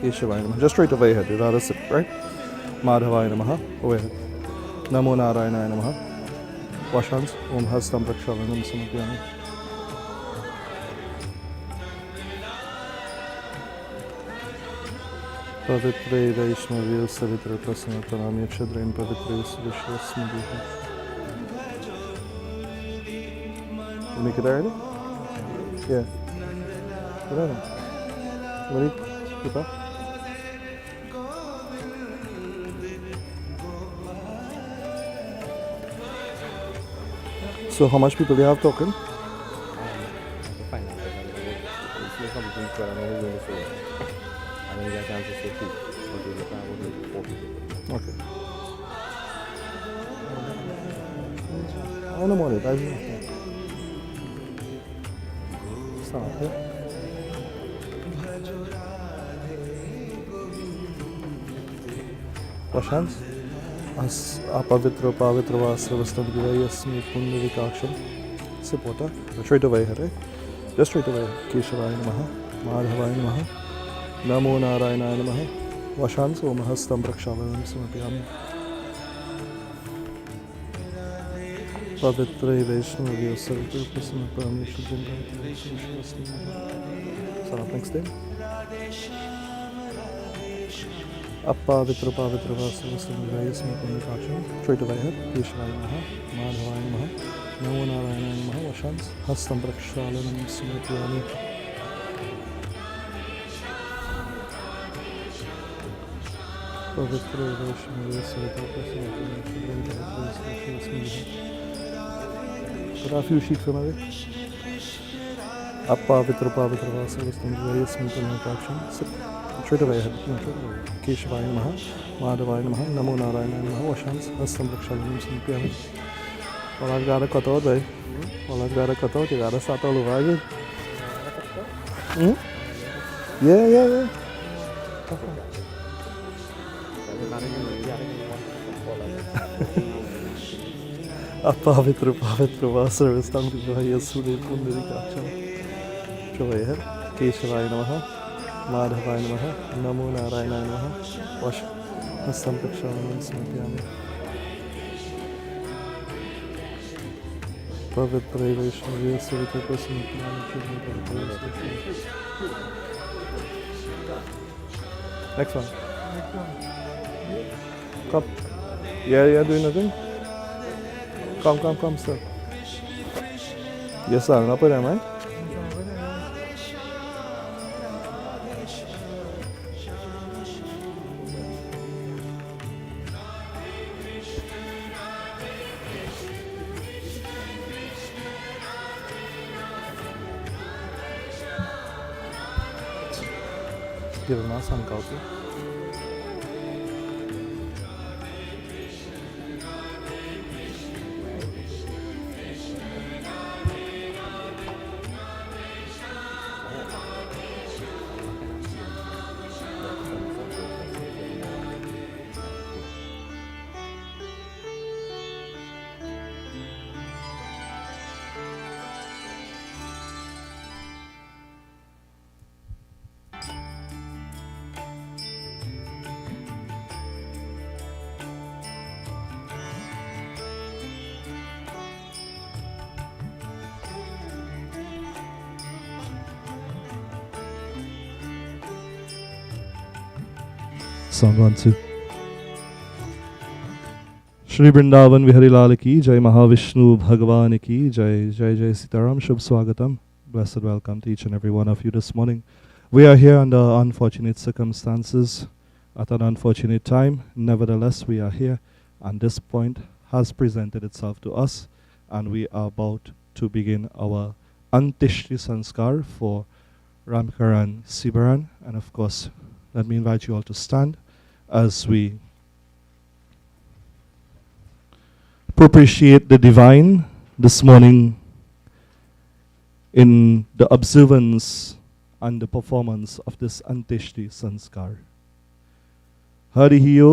Keshavaya Namaha. Just straight away ahead. Rather sit, right? Madhavaya Namaha. Away ahead. Namo Narayanaya Namaha. Wash hands. Om Hastam Prakshalanam Samapyami. Pavitre Vaishnavya Savitra Prasanatanam Yakshadrain Pavitre Sudashasmadhi. You make it already? Yeah. Whatever. Ready? Keep up. So how much people do you have token? Okay. I don't want it. I don't know. Stop. Yeah. Wash hands. As apavitra pavitra vasravastam givayasmi pundavikaksham. Sip water. Straight away, right? Just straight away. Keshavaya Namaha. Madhavaya Namaha. Namo Narayanaya Namaha. Wash hands. Om Hastam Prakshalanam Samapyami. Pavitre Vaishnavya Savitra Prasanatanam Yakshadrain. Start next day. Apavitra pavitra vasavastam givayasmi pundavikaksham. Straight away ahead. Keshavaya Namaha. Madhavaya Namaha. Namo Narayanaya Namaha. Wash hands. Hastam Prakshalanam Samapyami. Pavitre Vaishnavya Savitra Prasanatanam Yakshadrain. There are a few sheets from away. Apavitra pavitra vasavastam givayasmi pundavikaksham. Straight away ahead. Keshavaya Namaha. Madhavaya Namaha. Namo Narayanaya Namaha. Wash hands. Hastam Prakshalanam Samapyami. Well, I've got a cut out, eh? Well, I've got a cut out. You got to start all over again. Yeah. Apavitra pavitra vasavastam givayasmi pundavikaksham. Straight away ahead. Keshavaya Namaha. Madhavaya Namaha. Namo Narayanaya Namaha. Wash Hastam Prakshalanam Samapyami. Pavitre Vaishnavya Savitra Prasanatanam Yakshadrain. Next one. Come. Yeah, doing nothing? Come, sir. Yes, sir. Not put am I? Give him some coffee. Song 1, 2. Shri Vrindavan Vihari Lal ki Jai, Mahavishnu Bhagavan ki Jai, Jai Jai Sitaram, Shubh Swagatam. Blessed welcome to each and every one of you this morning. We are here under unfortunate circumstances at an unfortunate time. Nevertheless, we are here, and this point has presented itself to us, and we are about to begin our Antishti Sanskar for Ramkaran Seebaran. And of course, let me invite you all to stand as we propitiate the divine this morning in the observance and the performance of this Antishti Sanskar. Hari Om.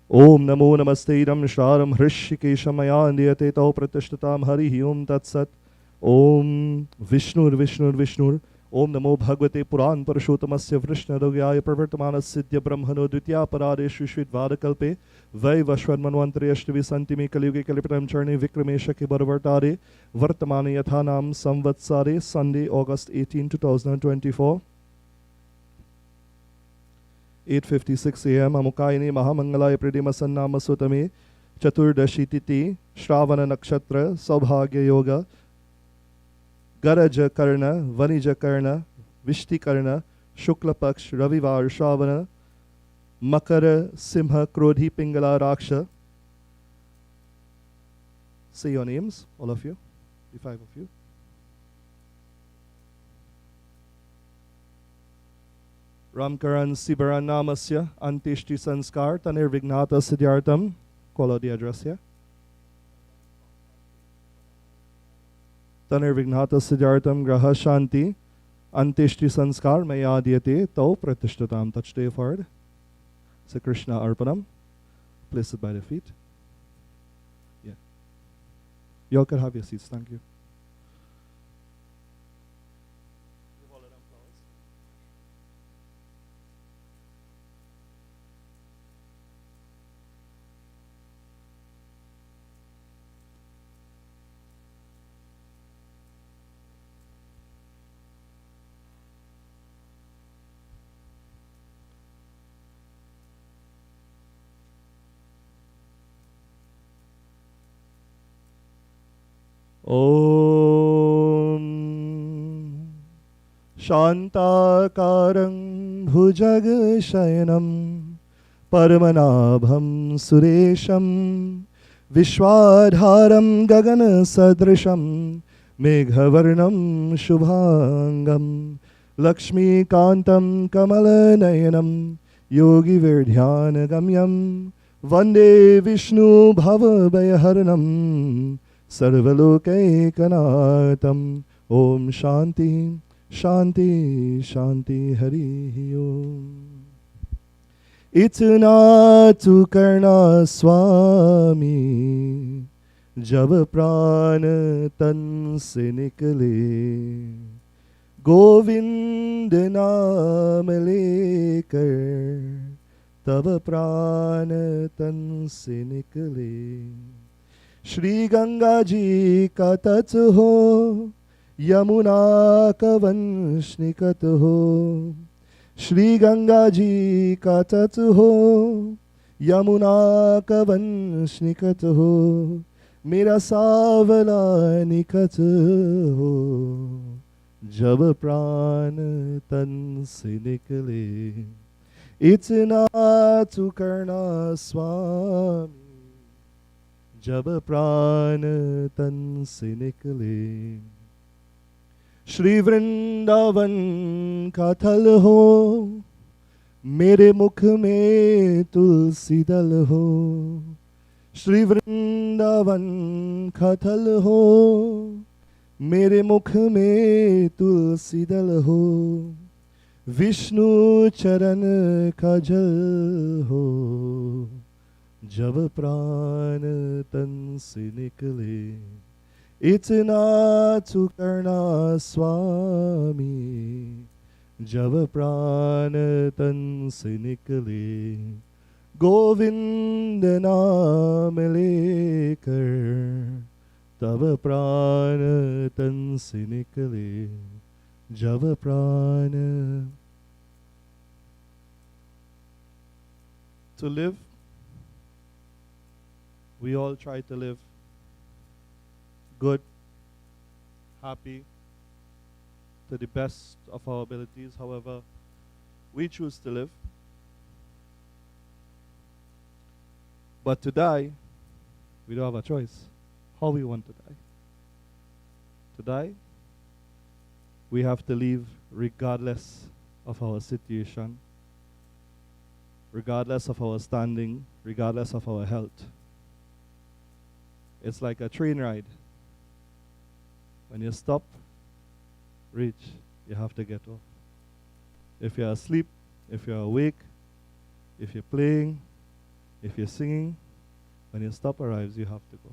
Om Namo Namaste Ram Shraram Hrishikeshamaya Andiyate Tau Pratishtatam Hari Om Tat Sat. Om Vishnur Vishnur Vishnur ओम नमो भगवते पुराण पुरुषोत्तमस्य वृष्णरोग्याय प्रवर्तमानस्य ब्रह्मणो द्वितीयापराधेषु श्वेतवादकल्पे वैवस्वन्मन्वन्तरे अष्टभि सन्ति मे कलियुगे कलिपटं चरणे विक्रमे शके बरवर्तारे वर्तमाने यथा नाम संवत्सरे Sunday August 18 2024 8:56 a.m. अमुकायिनी महामंगलाय प्रीतिमसन्नाम सुतमे चतुर्दशी तिथि श्रावण नक्षत्र सौभाग्य योग गरज कर्ण वनिज कर्ण विष्टि कर्ण शुक्ल पक्ष रविवार श्रावण मकर सिंह क्रोधी Pingala राक्ष. Say your names, all of you, the five of you. Ramkaran Seebaran namasya antishti sanskar tanirvignata siddhyartam. Call out the address here. Tanirvignata siddhyartam graha shanti antishti sanskar mayadhyate tau pratishtatam. Touch the forward. Say Krishna arpanam. Place it by the feet. Yeah. You all can have your seats. Thank you. Om Shantakarang Bhujagashayanam Paramanabham Suresham Vishwadharam Gagana Sadrisham Meghavarnam Shubhangam Lakshmi Kantam Kamalanayanam Yogi Virdhyana Gamyam Vande Vishnu Bhava Bhayaharanam Sarvalokaikanaatam. Om Shanti Shanti Shanti Hari Om. इतना तू करना स्वामी जब प्राण तन से निकले गोविंद नाम लेकर तब प्राण तन से निकले श्री गंगा जी का तट हो यमुना का वंश निकट हो श्री गंगा जी का तट हो यमुना का वंश निकट हो मेरा सावला निकट हो जब प्राण तन से निकले इतना तू करना स्वामी जब प्राण तन से निकले श्री वृंदावन का थल हो मेरे मुख में तुलसी दल हो श्री वृंदावन का थल हो मेरे मुख में तुलसी दल हो विष्णु चरण का जल हो जब प्राण तन से निकले इतना तू करना स्वामी जब प्राण तन से निकले गोविंद नाम लेकर तब प्राण तन से निकले जब प्राण. To live, we all try to live good, happy, to the best of our abilities. However, we choose to live. But to die, we don't have a choice. How we want to die. To die, we have to leave regardless of our situation, regardless of our standing, regardless of our health. It's like a train ride. When you stop, reach, you have to get off. If you're asleep, if you're awake, if you're playing, if you're singing, when your stop arrives, you have to go.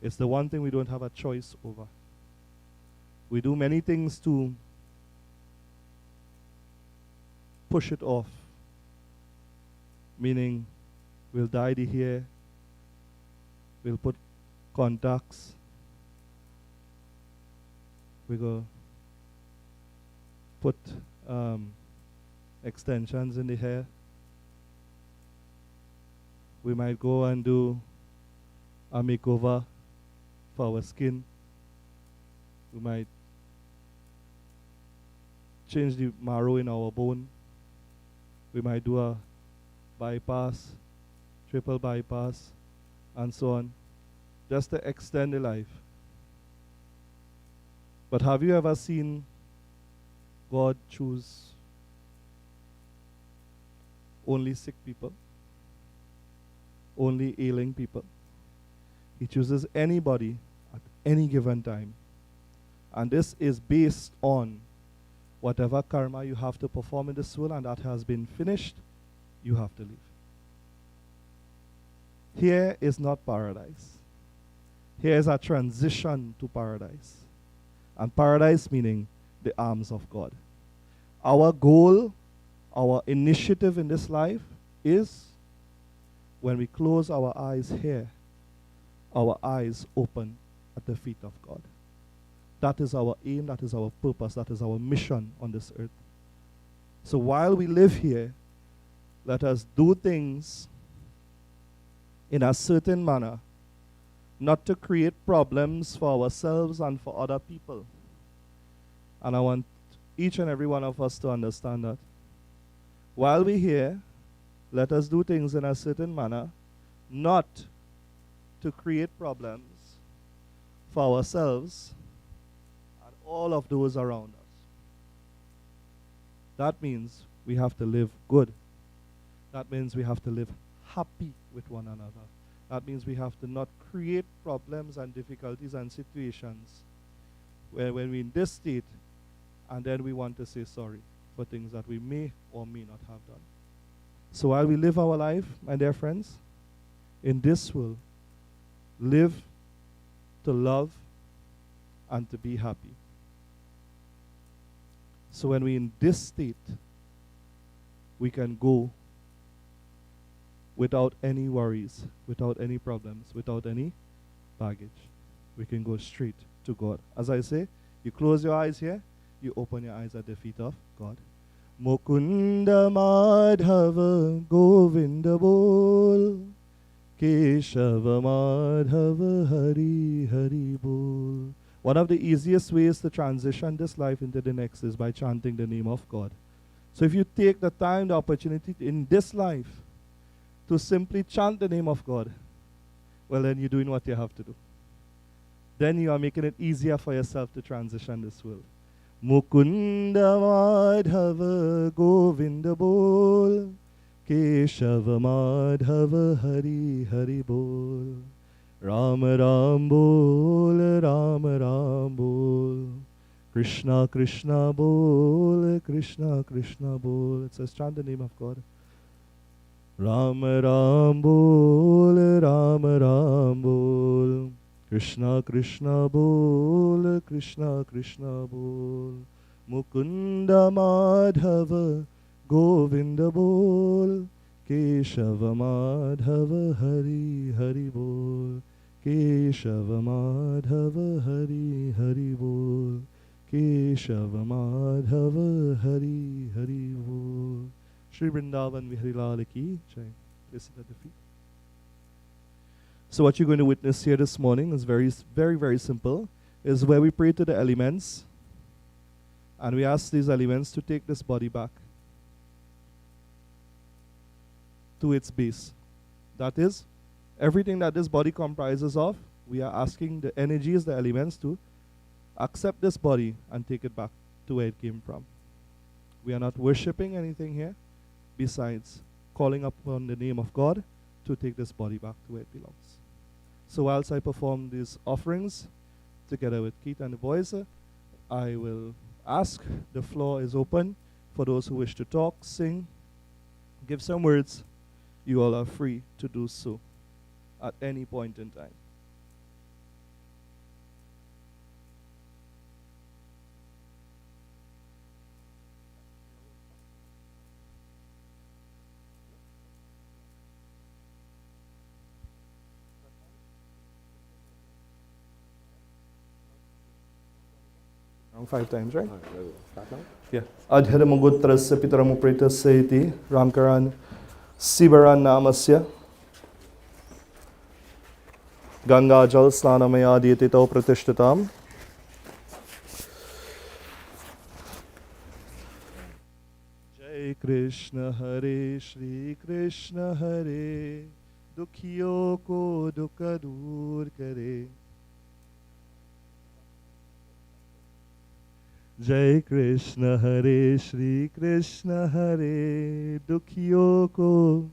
It's the one thing we don't have a choice over. We do many things to push it off, meaning we'll dye the hair, we'll put contacts, we go put extensions in the hair. We might go and do a makeover for our skin. We might change the marrow in our bone. We might do a bypass, triple bypass, and so on, just to extend the life. But have you ever seen God choose only sick people? Only ailing people? He chooses anybody at any given time. And this is based on whatever karma you have to perform in this world, and that has been finished, you have to leave. Here is not paradise. Here is a transition to paradise. And paradise meaning the arms of God. Our goal, our initiative in this life is when we close our eyes here, our eyes open at the feet of God. That is our aim, that is our purpose, that is our mission on this earth. So while we live here, let us do things in a certain manner, not to create problems for ourselves and for other people. And I want each and every one of us to understand that. While we're here, let us do things in a certain manner, not to create problems for ourselves and all of those around us. That means we have to live good. That means we have to live happy with one another. That means we have to not create problems and difficulties and situations where when we're in this state and then we want to say sorry for things that we may or may not have done. So while we live our life, my dear friends, in this world, live to love and to be happy. So when we're in this state, we can go without any worries, without any problems, without any baggage. We can go straight to God. As I say, you close your eyes here, you open your eyes at the feet of God. Mukunda Madhava Govinda Bol, Keshava Madhava Hari Hari Bol. One of the easiest ways to transition this life into the next is by chanting the name of God. So if you take the time, the opportunity in this life to simply chant the name of God, well, then you're doing what you have to do. Then you are making it easier for yourself to transition this world. Mukunda Madhava Govinda Bol, Keshava Madhava Hari Hari Bol, Ram Ram Bol, Ram Ram Bol, Krishna Krishna Bol, Krishna Krishna Bol. It says chant the name of God. Ram Ram Bol, Ram Ram Bol, Krishna Krishna Bol, Krishna Krishna Bol, Mukunda Madhava Govinda Bol, Keshava Madhava Hari Hari Bol, Keshava Madhava Hari Hari Bol, Keshava Madhava Hari Hari Bol. Shri Vrindavan Vihari Lal Ki Jai. Place it at the feet. So what you're going to witness here this morning is very, very simple. Is where we pray to the elements and we ask these elements to take this body back to its base. That is, everything that this body comprises of, we are asking the energies, the elements to accept this body and take it back to where it came from. We are not worshipping anything here besides calling upon the name of God to take this body back to where it belongs. So whilst I perform these offerings together with Keith and the boys, I will ask, the floor is open for those who wish to talk, sing, give some words. You all are free to do so at any point in time. song 5 times, right? Start now? Yeah. Adhiramugutrasya pitaramupritasya iti Ramkaran Seebaran namasya Ganga Jal Snanamayadiyatito Pratishtatam. Jai Krishna Hare Shri Krishna Hare Dukhiyo ko dukha dur kare. Jai Krishna Hare Shri Krishna Hare Dukhiyo ko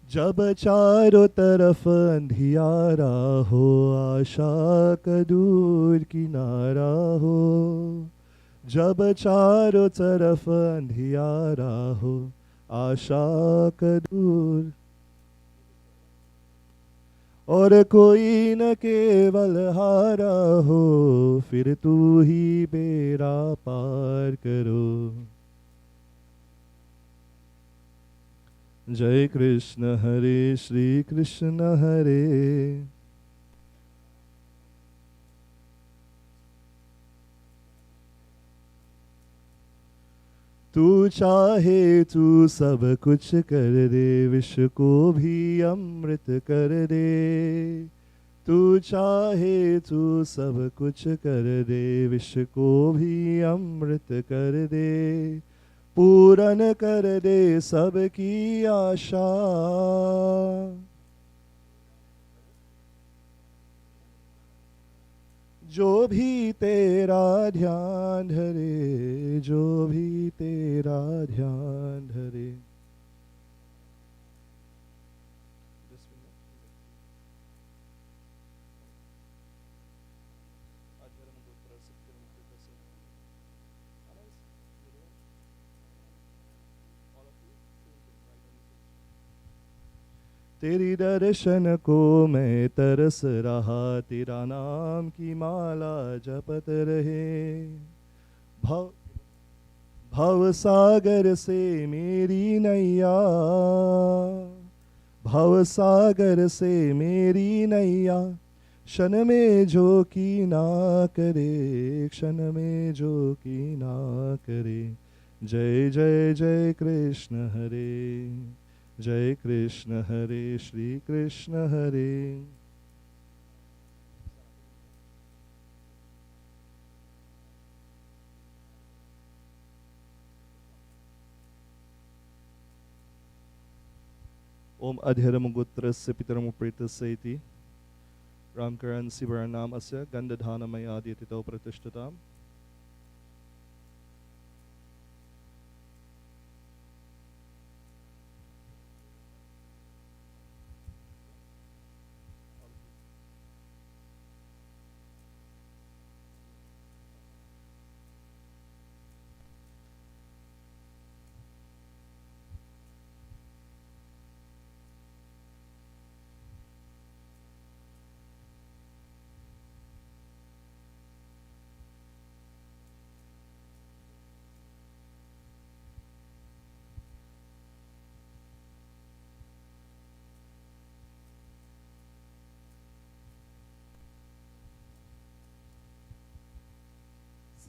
जब चारों तरफ अंधियारा हो आशा का दूर किनारा हो जब चारों तरफ अंधियारा हो आशा का दूर और कोई न केवल हारा हो फिर तू ही बेड़ा पार करो जय कृष्ण हरे श्री कृष्ण हरे तू चाहे तू सब कुछ कर दे विश्व को भी अमृत कर दे तू चाहे तू सब कुछ कर दे विश्व को भी अमृत कर दे पूरन कर दे सबकी आशा जो भी तेरा ध्यान धरे जो भी तेरा ध्यान धरे तेरी दर्शन को मैं तरस रहा तेरा नाम की माला जपत रहे भव सागर से मेरी नैया भव सागर से मेरी नैया क्षण में जो की ना करे क्षण में जो की ना करे जय जय जय कृष्ण हरे जय कृष्ण हरे श्री कृष्ण हरे ओम अधीरमुगुत्रस्य पितरमुप्रीतस्य इति रामकरण सिबरन नामस्य गन्धधानमयादितितो प्रतिष्ठिताम्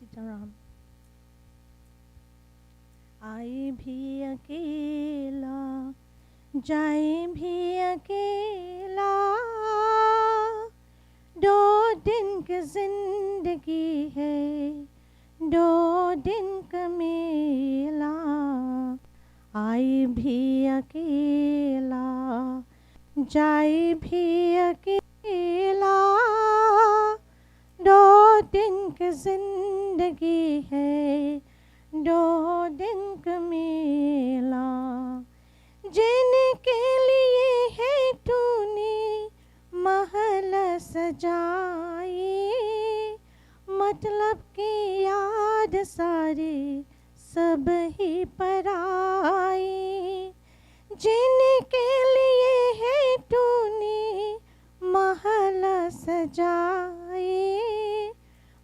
सीताराम आए भी अकेला जाए भी अकेला 2 दिन की जिंदगी है 2 दिन का मेला आए भी अकेला जाए भी अकेला 2 दिन की जिंदगी है 2 दिन का मेला जीने के लिए है तूने महल सजाए मतलब की याद सारे सब ही पराए जीने के लिए है तूने महल सजाए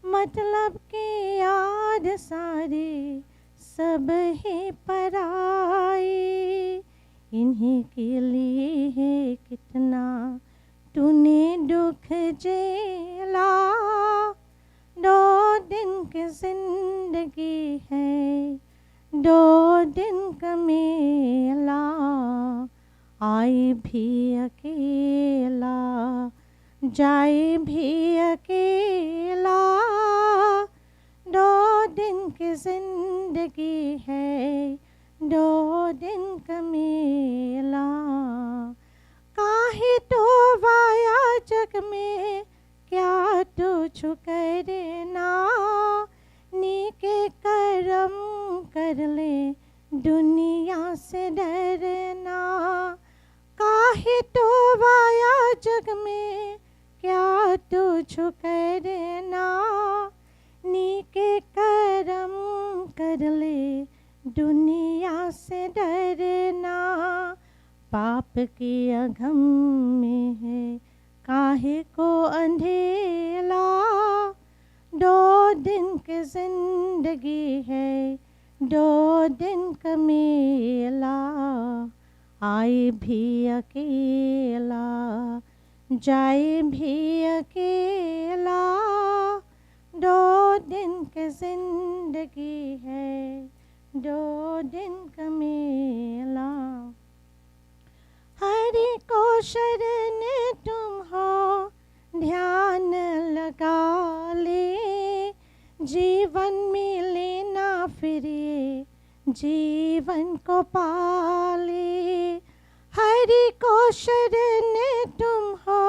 मतलब के याद सारे सब ही पराए इन्हीं के लिए है कितना तूने दुख झेला, 2 दिन की जिंदगी है, 2 दिन का मेला, आए भी अकेला, जाए भी अकेला, 2 दिन की जिंदगी है, 2 दिन का मेला। काहे तो वाया जग में, क्या तो छुकरना, नीके कर्म कर ले, दुनिया से डरना। काहे तो वाया जग में, क्या तो छुकरना, नीके कर्म कर ले, दुनिया से डरना। पाप के अघम में है काहे को अंधेला, 2 दिन की जिंदगी है, 2 दिन का मेला, आए भी अकेला, जाए भी अकेला, 2 दिन की जिंदगी है, 2 दिन का मेला। हरि को शरण तुम हो, ध्यान लगा ले, जीवन में लेना फिरे, जीवन को पाले। हरि को शरण तुम हो,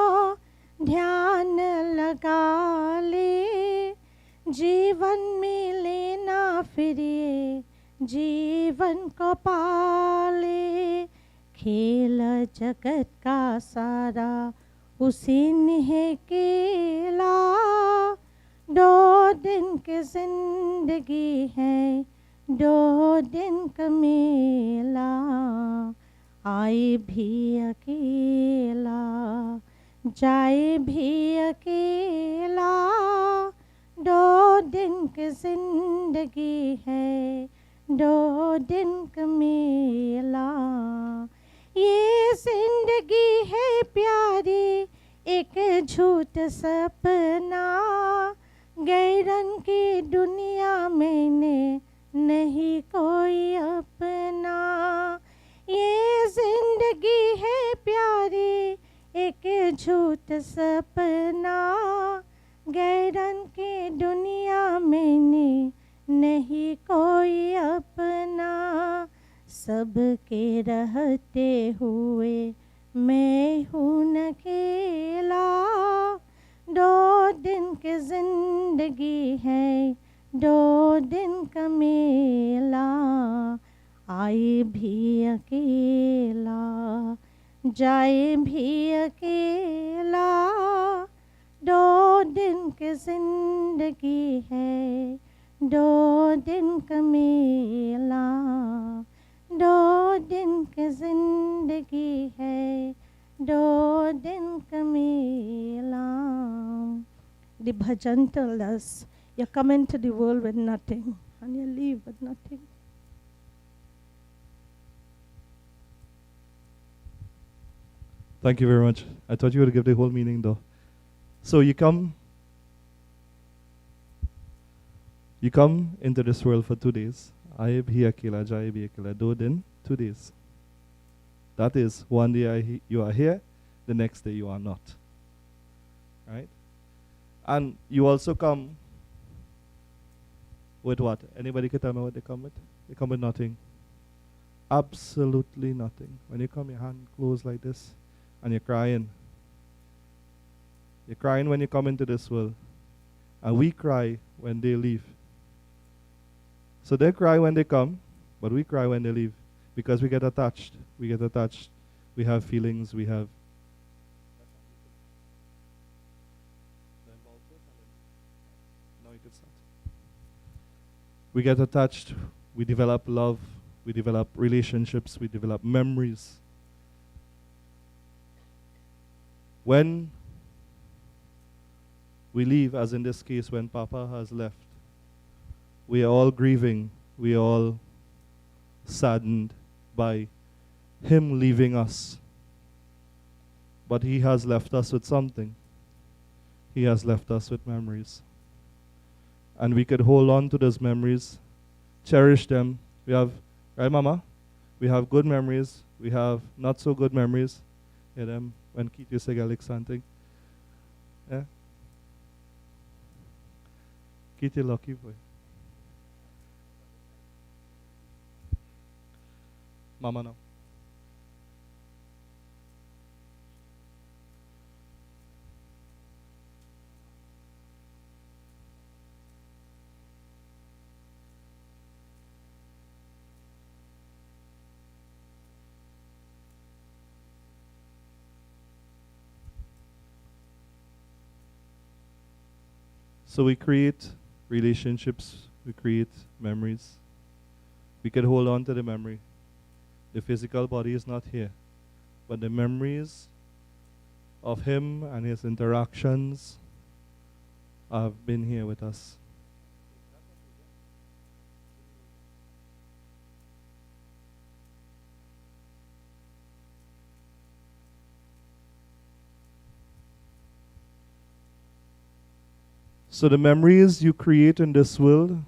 ध्यान लगा ले, जीवन में लेना फिरे, जीवन को पाले। खेल जगत का सारा उसी ने है केला, 2 दिन की जिंदगी है, 2 दिन का मेला, आए भी अकेला, जाए भी अकेला, 2 दिन की जिंदगी है, 2 दिन का मेला। ये जिंदगी है प्यारी, एक झूठ सपना, गैरन की दुनिया में नहीं कोई अपना। ये जिंदगी है प्यारी, एक झूठ सपना, गैरन की दुनिया में नहीं कोई अपना। सबके रहते हुए मैं हूँ अकेला, 2 दिन की जिंदगी है, 2 दिन का मेला, आए भी अकेला, जाए भी अकेला, 2 दिन की जिंदगी है, 2 दिन का मेला, 2 दिन की जिंदगी है, 2 दिन का मेला। The bhajan told us, you come into the world with nothing and you leave with nothing. Thank you very much. I thought you would give the whole meaning though. So you come into this world for 2 days. Aaye bhi akela, jaye bhi akela. 2 din, 2 days. That is, one day you are here, the next day you are not. Right? And you also come with what? Anybody can tell me what they come with? They come with nothing. Absolutely nothing. When you come, your hand closed like this, and you're crying. You're crying when you come into this world. And we cry when they leave. So they cry when they come, but we cry when they leave. Because we get attached. We get attached. We have feelings. We have... No, you can start. We get attached. We develop love. We develop relationships. We develop memories. When we leave, as in this case, when Papa has left, we are all grieving. We are all saddened by him leaving us. But He has left us with something. He has left us with memories. And we could hold on to those memories, cherish them. We have, right, Mama? We have good memories. We have not so good memories. Hear them when Keith used to get chanting. Yeah? Keith, you lucky boy. Mama now. So we create relationships, we create memories. We can hold on to the memory. The physical body is not here, but the memories of him and his interactions have been here with us. So the memories you create in this world,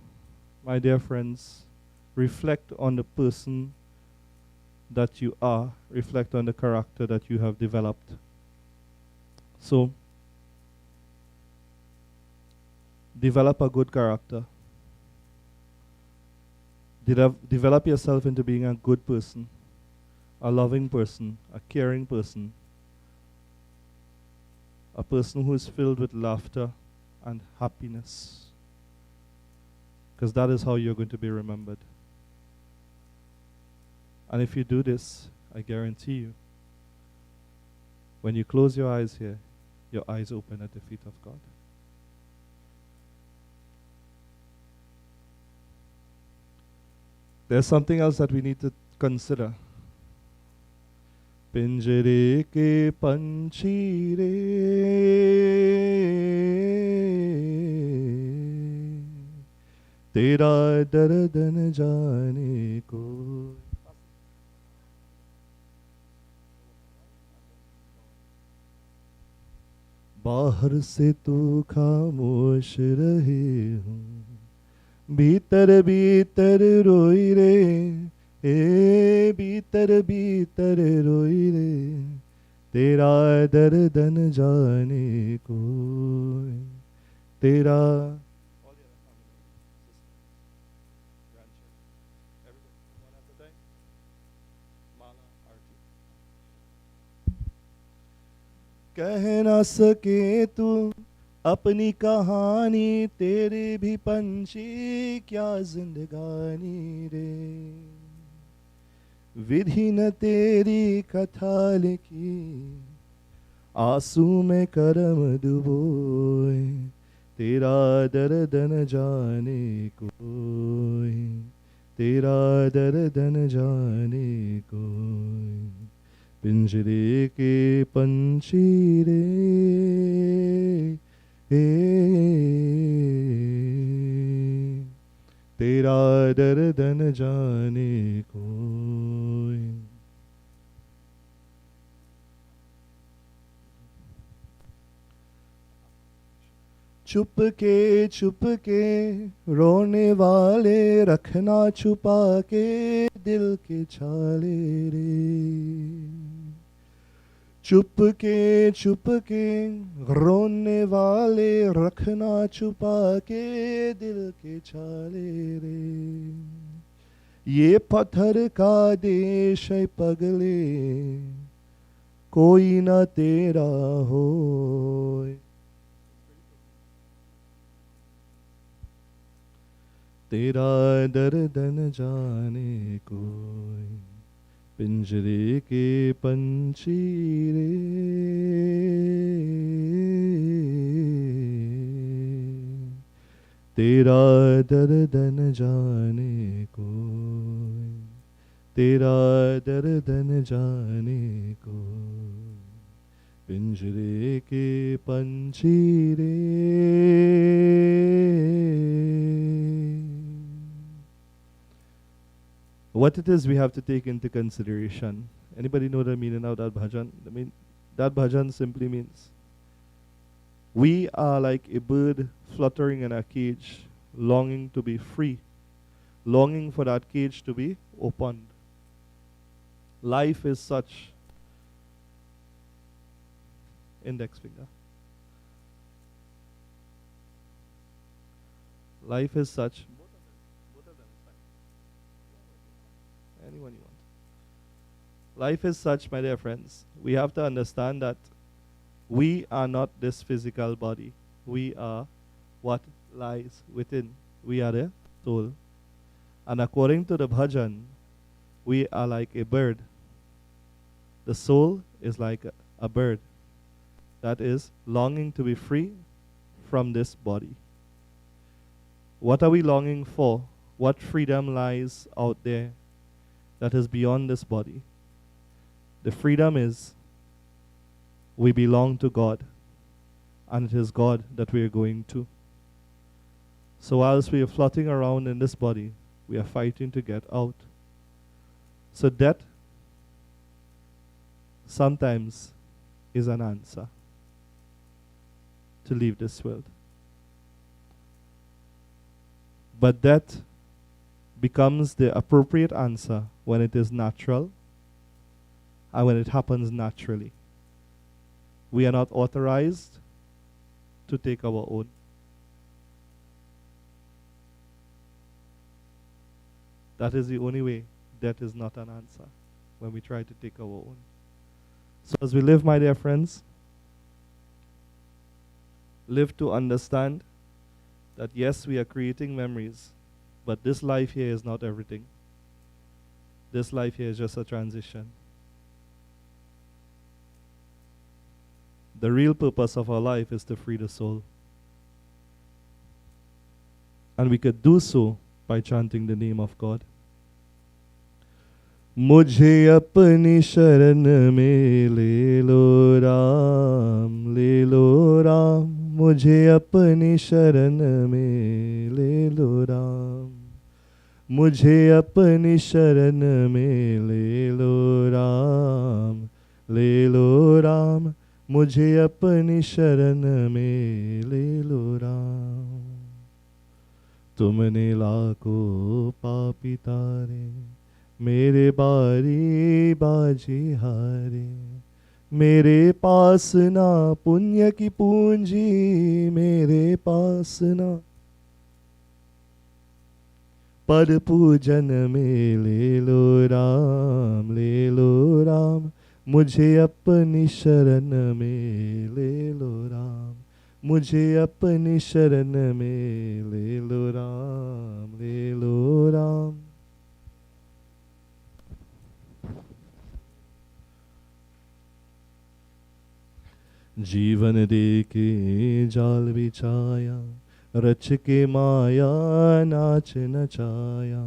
my dear friends, reflect on the person that you are, reflect on the character that you have developed. So, develop a good character. Develop yourself into being a good person, a loving person, a caring person, a person who is filled with laughter and happiness. Because that is how you're going to be remembered. And if you do this, I guarantee you, when you close your eyes here, your eyes open at the feet of God. There's something else that we need to consider. Pinjare ke panchi re, tera dard न जाने को. बाहर से तो खामोश रहे हूँ, भीतर भीतर रोई रे, ए भीतर भीतर रोई रे, तेरा दर्द न जाने को, तेरा. कह ना सके तू अपनी कहानी, तेरे भी पंछी क्या जिंदगानी रे, विधि न तेरी कथा लिखी, आंसू में करम डुबोए, तेरा दर्द न जाने कोई, तेरा दर्द न जाने कोई. पिंजरे के पंछी रे, तेरा दर्द न जाने कोई. चुप के रोने वाले, रखना छुपा के दिल के छाले रे, चुप के रोने वाले, रखना छुपा के दिल के छाले रे, ये पत्थर का देश है पगले, कोई ना तेरा होए, तेरा दर्द न जाने कोई. पिंजरे के पंछी रे, तेरा दर्द न जाने कोई, तेरा दर्द न जाने कोई. पिंजरे के पंछी रे. What it is we have to take into consideration. Anybody know the meaning of that bhajan? I mean, that bhajan simply means we are like a bird fluttering in a cage, longing to be free, longing for that cage to be opened. Life is such, index finger. Life is such, both of them is fine. Anyone you want. Life is such, my dear friends. We have to understand that we are not this physical body. We are what lies within. We are the soul. And according to the bhajan, we are like a bird. The soul is like a bird that is longing to be free from this body. What are we longing for? What freedom lies out there that is beyond this body? The freedom is we belong to God, and it is God that we are going to. So whilst we are floating around in this body, we are fighting to get out. So death sometimes is an answer to leave this world. But that becomes the appropriate answer when it is natural and when it happens naturally. We are not authorized to take our own. That is the only way death is not an answer, when we try to take our own. So as we live, my dear friends, live to understand that yes, we are creating memories, but this life here is not everything. This life here is just a transition. The real purpose of our life is to free the soul. And we could do so by chanting the name of God. मुझे अपनी शरण में ले लो राम, ले लो राम, मुझे अपनी शरण में ले लो राम, मुझे अपनी शरण में ले लो राम, ले लो राम, मुझे अपनी शरण में ले लो राम। तुमने लाखों पापी तारे, मेरे बारी बाजी हारे, मेरे पास ना पुण्य की पूंजी, मेरे पास ना पद पूजन में ले लो राम, ले लो राम, मुझे अपनी शरण में ले लो राम, मुझे अपनी शरण में ले लो राम, ले लो राम। जीवन दे के जाल बिछाया, रच के माया नाच नचाया,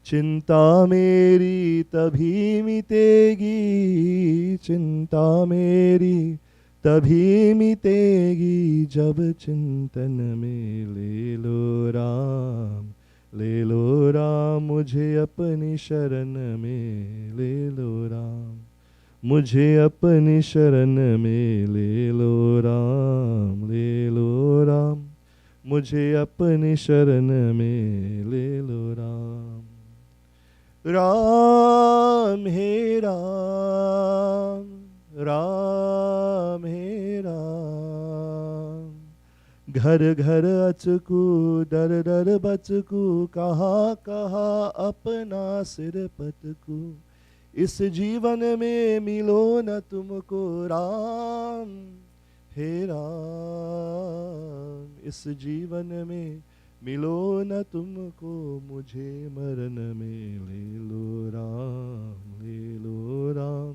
चिंता मेरी तभी मिटेगी, चिंता मेरी तभी मिटेगी, जब चिंतन में ले लो राम, ले लो राम, मुझे अपनी शरण में ले लो राम, मुझे अपनी शरण में ले लो राम, ले लो राम, मुझे अपनी शरण में ले लो राम। राम हे राम, राम हे राम, घर घर अचकू, दर दर बचकू, कहाँ कहाँ अपना सिर पटकू, इस जीवन में मिलो न तुमको राम, हे राम, इस जीवन में मिलो न तुमको, मुझे मरण में ले लो राम, ले लो राम,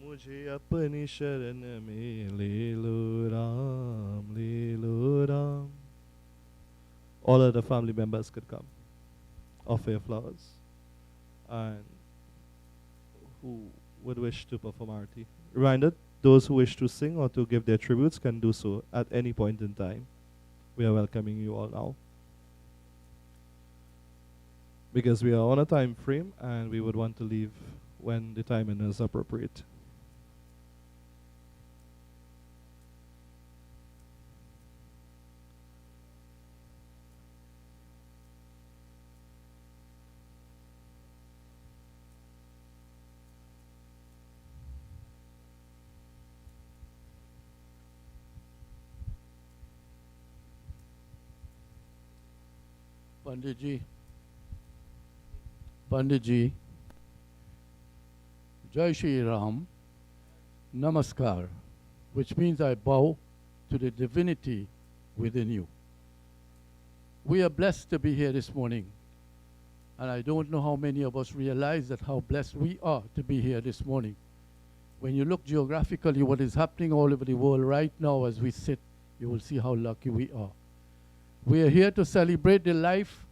मुझे अपनी शरण में ले लो राम, ले लो Ram. All of the family members could come, offer your flowers, and who would wish to perform arati. Reminder, those who wish to sing or to give their tributes can do so at any point in time. We are welcoming you all now. because we are on a time frame and we would want to leave when the timing is appropriate. Panditji, Panditji, Jai Shri Ram, Namaskar, which means I bow to the divinity within you. We are blessed to be here this morning, and I don't know how many of us realize that how blessed we are to be here this morning. When you look geographically what is happening all over the world right now as we sit, you will see how lucky we are. We are here to celebrate the life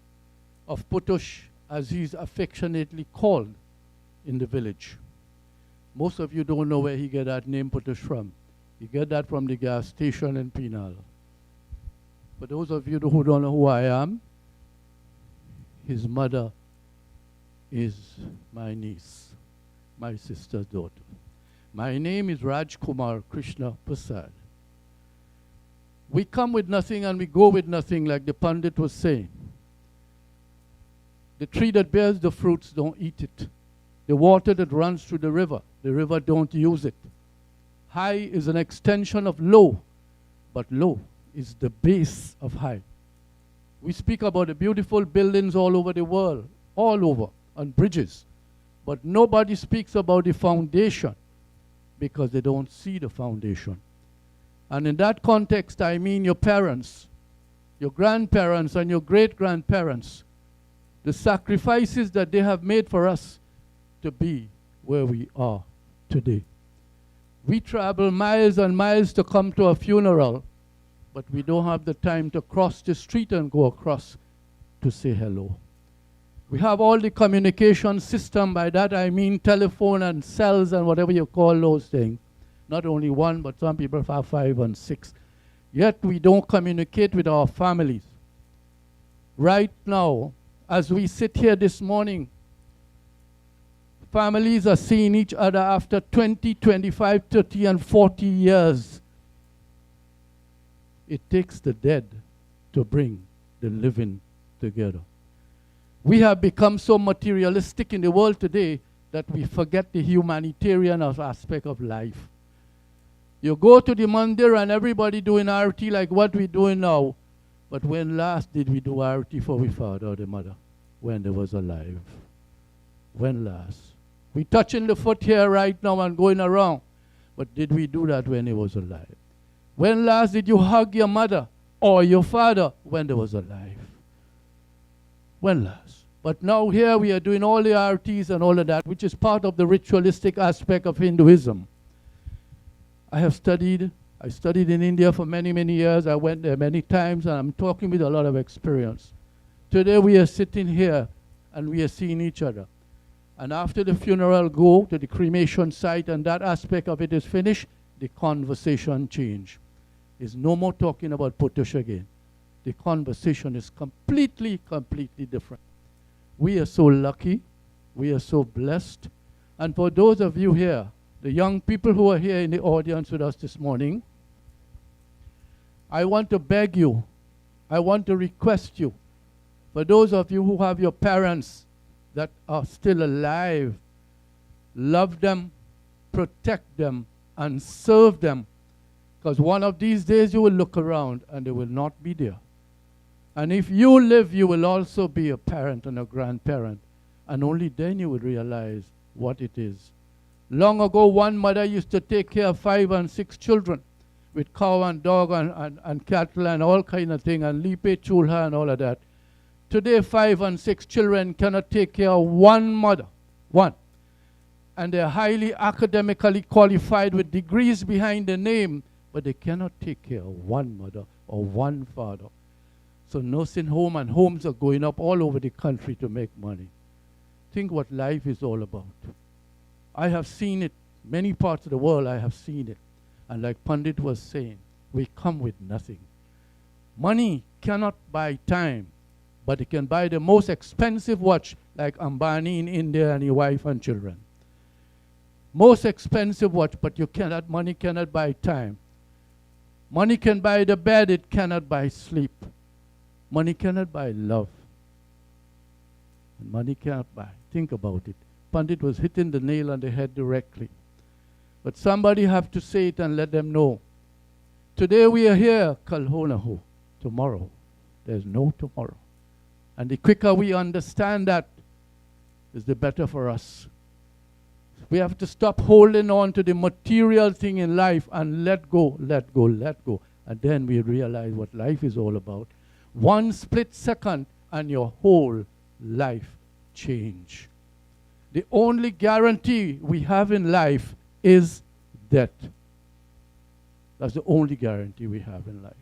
of Putush, as he's affectionately called in the village. Most of you don't know where he get that name Putush from. He get that from the gas station in Penal. For those of you who don't know who I am, his mother is my niece, my sister's daughter. My name is Rajkumar Krishna Prasad. We come with nothing and we go with nothing, like the Pandit was saying. The tree that bears the fruits, don't eat it. The water that runs through the river don't use it. High is an extension of low, but low is the base of high. We speak about the beautiful buildings all over the world, all over, on bridges. But nobody speaks about the foundation because they don't see the foundation. And in that context, I mean your parents, your grandparents, and your great-grandparents, the sacrifices that they have made for us to be where we are today. We travel miles and miles to come to a funeral, but we don't have the time to cross the street and go across to say hello. We have all the communication system. By that I mean telephone and cells and whatever you call those things. Not only one, but some people have 5 and 6. Yet we don't communicate with our families. Right now, as we sit here this morning, families are seeing each other after 20, 25, 30, and 40 years. It takes the dead to bring the living together. We have become so materialistic in the world today that we forget the humanitarian aspect of life. You go to the mandir and everybody doing arati like what we're doing now. But when last did we do arati for we father or the mother? When they was alive. When last? We touching the foot here right now and going around. But did we do that when he was alive? When last did you hug your mother or your father when they was alive? When last? But now here we are doing all the artis and all of that, which is part of the ritualistic aspect of Hinduism. I studied in India for many, many years. I went there many times, and I'm talking with a lot of experience. Today we are sitting here, and we are seeing each other. And after the funeral, go to the cremation site, and that aspect of it is finished, the conversation change. There's no more talking about Putush again. The conversation is completely, completely different. We are so lucky. We are so blessed. And for those of you here, the young people who are here in the audience with us this morning, I want to beg you, I want to request you, for those of you who have your parents that are still alive, love them, protect them, and serve them, because one of these days you will look around and they will not be there. And if you live, you will also be a parent and a grandparent, and only then you will realize what it is. Long ago, one mother used to take care of 5 and 6 children with cow and dog and cattle and all kind of thing, and lipe chulha and all of that. Today, 5 and 6 children cannot take care of one mother, one. And they're highly academically qualified with degrees behind the name, but they cannot take care of one mother or one father. So nursing home and homes are going up all over the country to make money. Think what life is all about. I have seen it. Many parts of the world I have seen it. And like Pandit was saying, we come with nothing. Money cannot buy time. But you can buy the most expensive watch, like Ambani in India and your wife and children. Most expensive watch, but money cannot buy time. Money can buy the bed, it cannot buy sleep. Money cannot buy love. And money cannot buy. Think about it. Pandit was hitting the nail on the head directly. But somebody have to say it and let them know. Today we are here, Kalhonaho. Tomorrow, there's no tomorrow. And the quicker we understand that, is the better for us. We have to stop holding on to the material thing in life and let go, let go, let go. And then we realize what life is all about. One split second and your whole life change. The only guarantee we have in life is death. That's the only guarantee we have in life.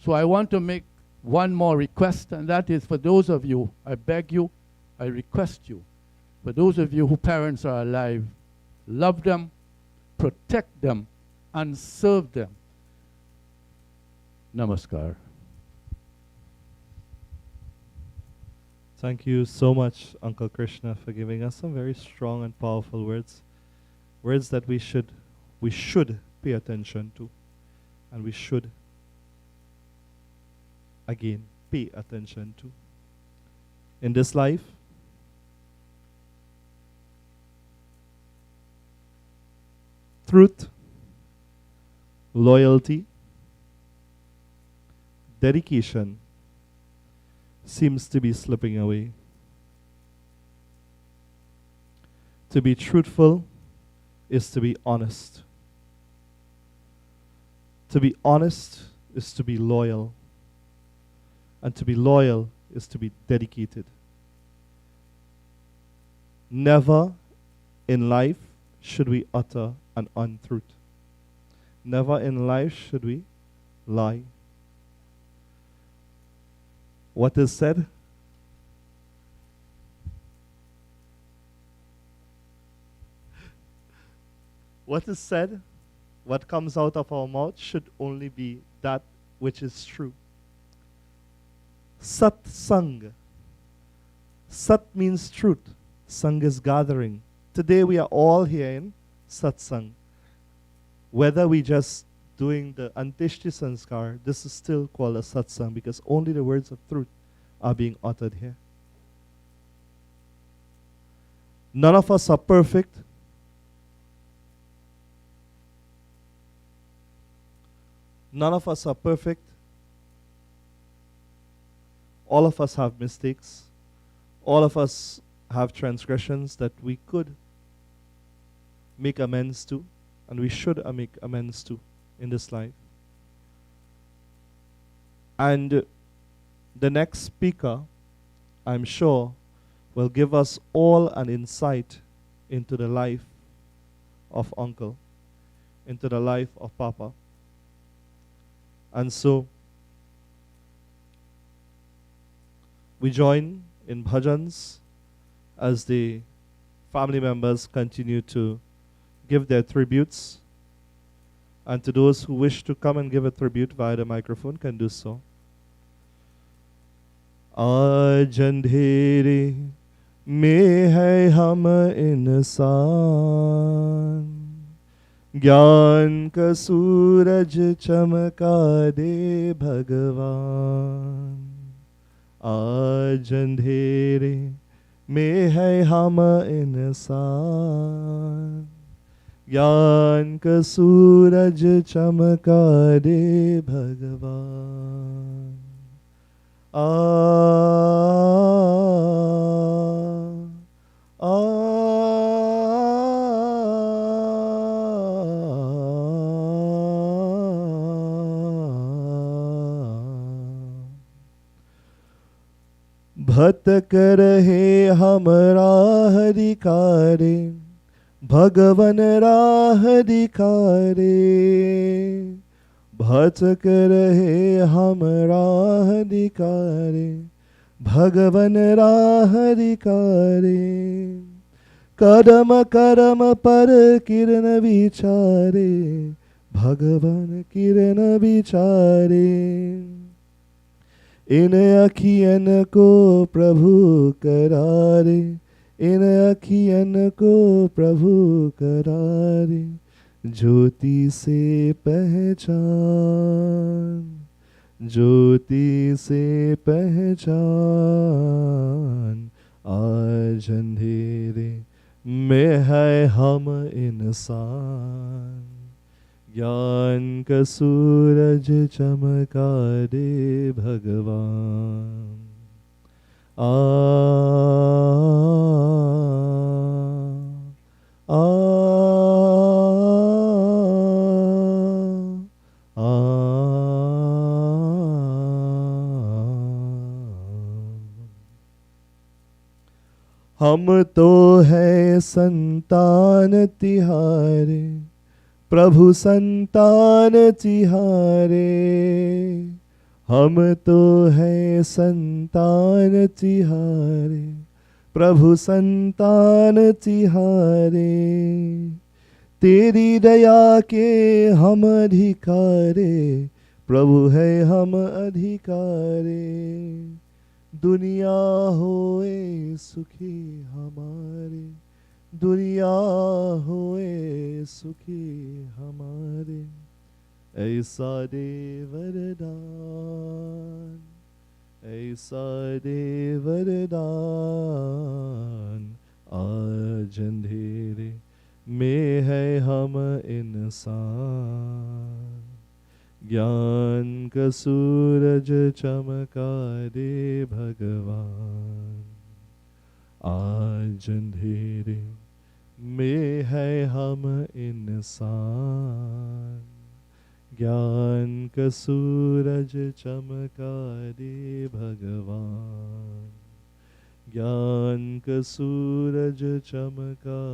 So I want to make one more request, and that is for those of you, I beg you, I request you, for those of you whose parents are alive, love them, protect them, and serve them. Namaskar. Thank you so much, Uncle Krishna, for giving us some very strong and powerful words. Words that we should pay attention to, and we should again pay attention to. In this life, truth, loyalty, dedication seems to be slipping away. To be truthful is to be honest. To be honest is to be loyal. And to be loyal is to be dedicated. Never in life should we utter an untruth. Never in life should we lie. What is said? What is said, what comes out of our mouth should only be that which is true. Sat Sang. Sat means truth. Sang is gathering. Today we are all here in Satsang. Whether we just doing the Antishti Sanskar, this is still called a Satsang because only the words of truth are being uttered here. None of us are perfect. None of us are perfect. All of us have mistakes. All of us have transgressions that we could make amends to, and we should make amends to in this life. And the next speaker, I'm sure, will give us all an insight into the life of Uncle, into the life of Papa. And so, we join in bhajans as the family members continue to give their tributes. And to those who wish to come and give a tribute via the microphone can do so. आज अंधेरे में है हम इंसान, ज्ञान का सूरज चमका दे भगवान। आज अंधेरे में है हम इंसान, ज्ञान का सूरज चमका दे भगवान। आ आ भटक रहे हम राह दिखारे, भगवन राह दिखारे। भटक रहे हम राह दिखारे, भगवन राह दिखारे। करम करम पर किरण विचारे, भगवन किरण विचारे। इन अखियन को प्रभु करारे, इन अखियन को प्रभु करारे, ज्योति से पहचान, ज्योति से पहचान, आज अंधेरे में है हम इंसान, ज्ञान का सूरज चमका दे भगवान। आ आ आ हम तो है संतान तिहारे, प्रभु संतान तिहारे, हम तो है संतान तिहारे, प्रभु संतान तिहारे, तेरी दया के हम अधिकारे, प्रभु है हम अधिकारे, दुनिया होए सुखी हमारे, दुनिया होए सुखी हमारे, ऐसा दे वरदान, ऐसा दे वरदान, आज अंधेरे में है हम इंसान, ज्ञान का सूरज चमका दे भगवान, आज अंधेरे में है हम इंसान, ज्ञान का सूरज चमका दे भगवान, ज्ञान का सूरज चमका,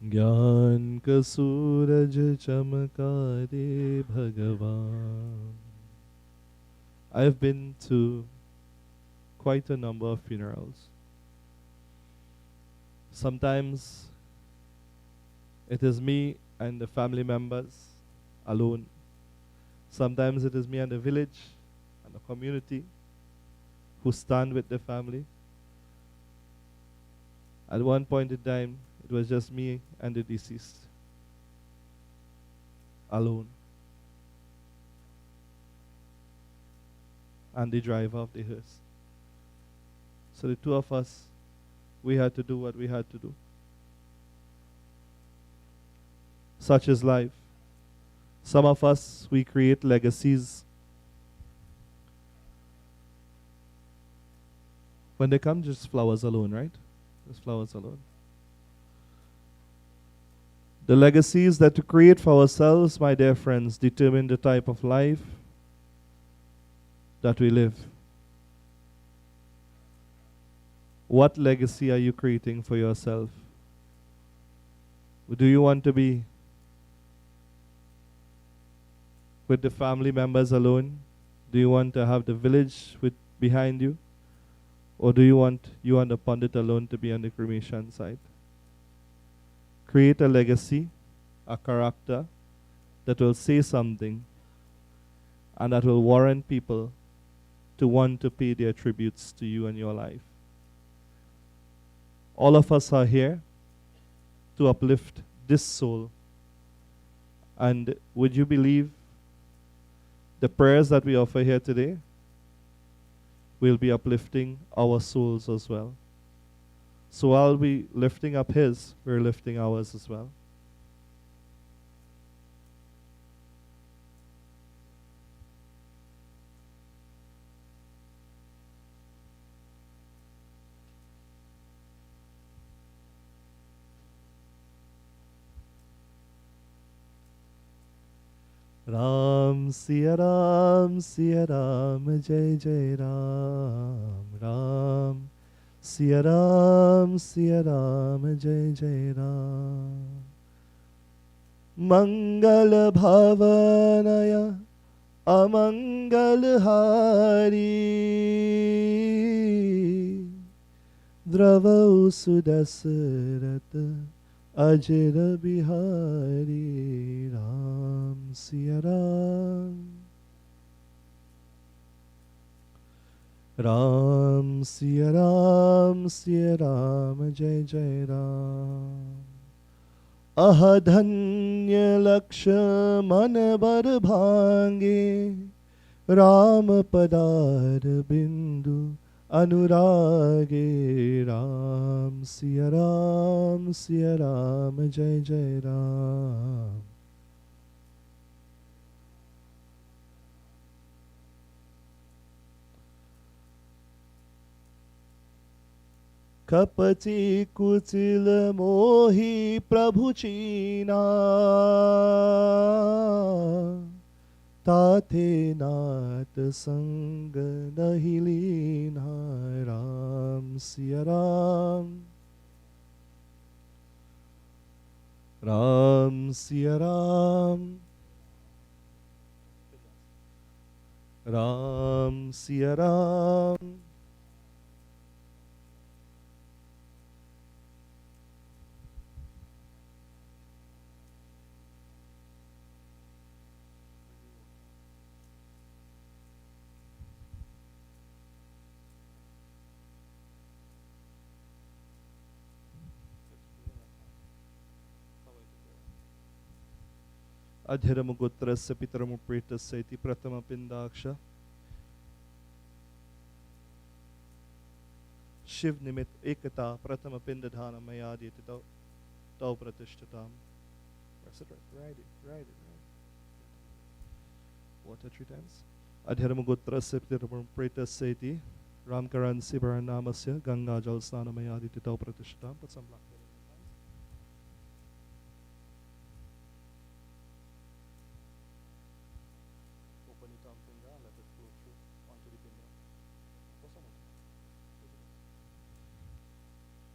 ज्ञान का सूरज चमका दे भगवान. I've been to quite a number of funerals. Sometimes it is me and the family members alone. Sometimes it is me and the village and the community who stand with the family. At one point in time, it was just me and the deceased alone, and the driver of the hearse. So the two of us, we had to do what we had to do. Such is life. Some of us, we create legacies. When they come, just flowers alone, right? Just flowers alone. The legacies that we create for ourselves, my dear friends, determine the type of life that we live. What legacy are you creating for yourself? Do you want to be with the family members alone? Do you want to have the village behind you? Or do you want you and the pundit alone to be on the cremation side? Create a legacy, a character that will say something and that will warrant people to want to pay their tributes to you and your life. All of us are here to uplift this soul. And would you believe the prayers that we offer here today will be uplifting our souls as well? So while we lifting up his, we're lifting ours as well. Ram Siya Ram, Siya Ram, Jai Jai Ram, Ram Siya Ram, Siya Ram, Jai Jai Ram. Mangal Bhavanaya Amangal Hari, Drava Sudasarata Ajra Bihari. Ram Siya Ram, Ram Siya Ram, Jai Jai Ram. Ahadhanya Lakshmana bar bhange, Ram padar bindu anurage. Ram Siya Ram, Jai Jai Ram. Kapati kutil mohi prabhu china, tate nat sang nahi leena. Ram Siya Ram, Ram Siya Ram, Ram Siya Ram. Adhiramugutrasya pitaramupretasya iti pratama pindaksha. Shiv nimit ekata pratama pindadhana mayadi iti tau pratishtatam. Press it right, right it. Water 3 times. Adhiramugutrasya pitaramupretasya iti Ramkaran Seebaran namasya Ganga jal snana mayadi iti tau pratishtatam. Put some black.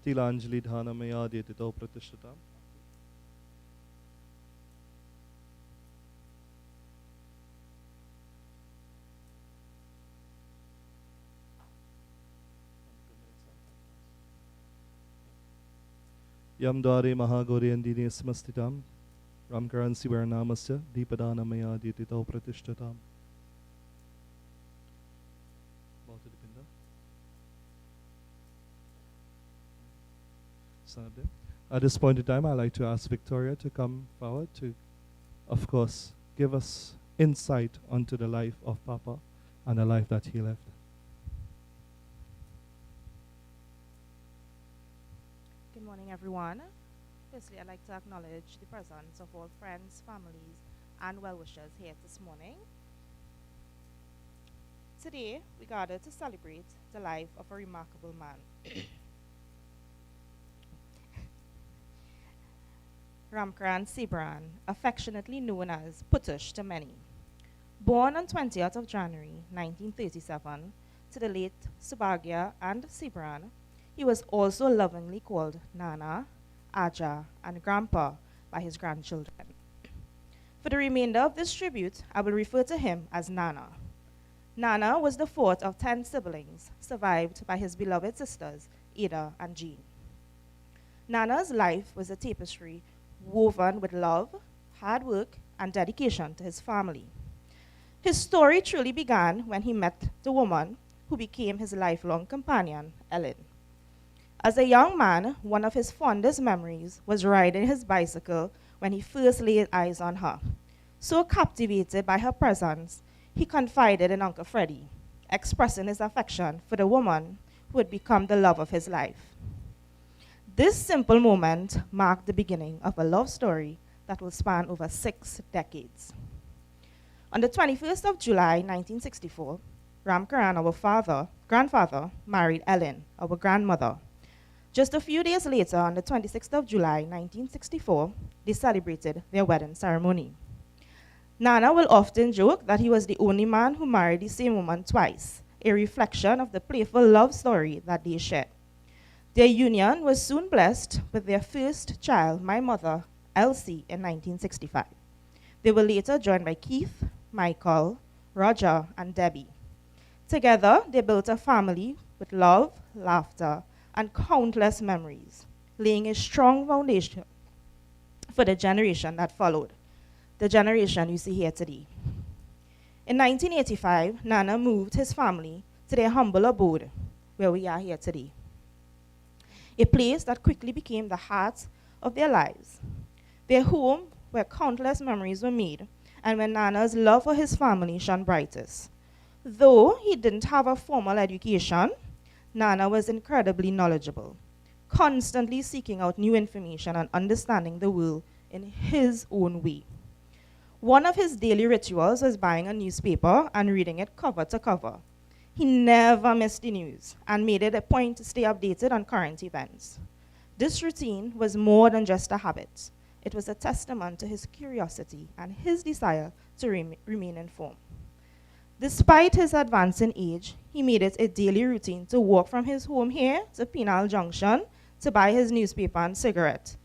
Tilanjali dhana mayadi iti tau pratishtatam. Yam dware mahagori andini smastitam. Ramkaran Seebaran namasya Deepadana mayadi iti tau pratishtatam. At this point in time, I'd like to ask Victoria to come forward to, of course, give us insight onto the life of Papa and the life that he left. Good morning, everyone. Firstly, I'd like to acknowledge the presence of all friends, families, and well-wishers here this morning. Today, we gather to celebrate the life of a remarkable man. Ramkaran Seebaran, affectionately known as Putush to many. Born on 20th of January 1937 to the late Subhagya and Seebaran, he was also lovingly called Nana, Aja, and Grandpa by his grandchildren. For the remainder of this tribute, I will refer to him as Nana. Nana was the fourth of 10 siblings, survived by his beloved sisters, Ada and Jean. Nana's life was a tapestry woven with love, hard work, and dedication to his family. His story truly began when he met the woman who became his lifelong companion, Ellen. As a young man, one of his fondest memories was riding his bicycle when he first laid eyes on her. So captivated by her presence, he confided in Uncle Freddie, expressing his affection for the woman who would become the love of his life. This simple moment marked the beginning of a love story that will span over 6 decades. On the 21st of July, 1964, Ramkaran, our grandfather, married Ellen, our grandmother. Just a few days later, on the 26th of July, 1964, they celebrated their wedding ceremony. Nana will often joke that he was the only man who married the same woman twice, a reflection of the playful love story that they shared. Their union was soon blessed with their first child, my mother, Elsie, in 1965. They were later joined by Keith, Michael, Roger, and Debbie. Together, they built a family with love, laughter, and countless memories, laying a strong foundation for the generation that followed, the generation you see here today. In 1985, Nana moved his family to their humble abode, where we are here today. A place that quickly became the heart of their lives. Their home where countless memories were made, and where Nana's love for his family shone brightest. Though he didn't have a formal education, Nana was incredibly knowledgeable, constantly seeking out new information and understanding the world in his own way. One of his daily rituals was buying a newspaper and reading it cover to cover. He never missed the news and made it a point to stay updated on current events. This routine was more than just a habit. It was a testament to his curiosity and his desire to remain informed. Despite his advancing age, he made it a daily routine to walk from his home here to Penal Junction to buy his newspaper and cigarette.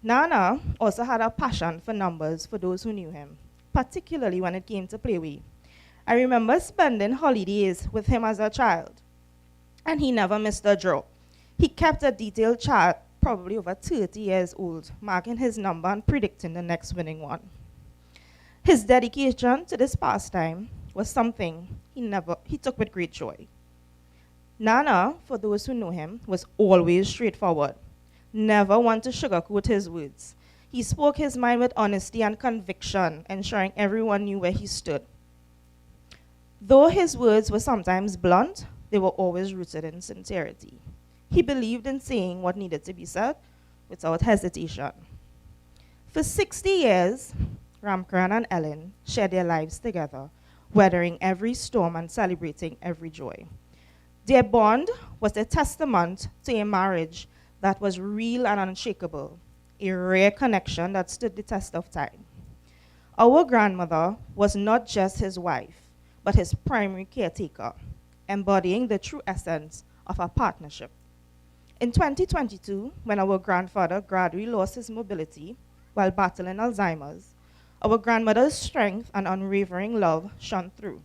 Nana also had a passion for numbers for those who knew him, particularly when it came to playway. I remember spending holidays with him as a child, and he never missed a draw. He kept a detailed chart, probably over 30 years old, marking his number and predicting the next winning one. His dedication to this pastime was something he took with great joy. Nana, for those who know him, was always straightforward, never one to sugarcoat his words. He spoke his mind with honesty and conviction, ensuring everyone knew where he stood. Though his words were sometimes blunt, they were always rooted in sincerity. He believed in saying what needed to be said without hesitation. For 60 years, Ramkaran and Ellen shared their lives together, weathering every storm and celebrating every joy. Their bond was a testament to a marriage that was real and unshakable, a rare connection that stood the test of time. Our grandmother was not just his wife, but his primary caretaker, embodying the true essence of our partnership. In 2022, when our grandfather gradually lost his mobility while battling Alzheimer's, our grandmother's strength and unwavering love shone through.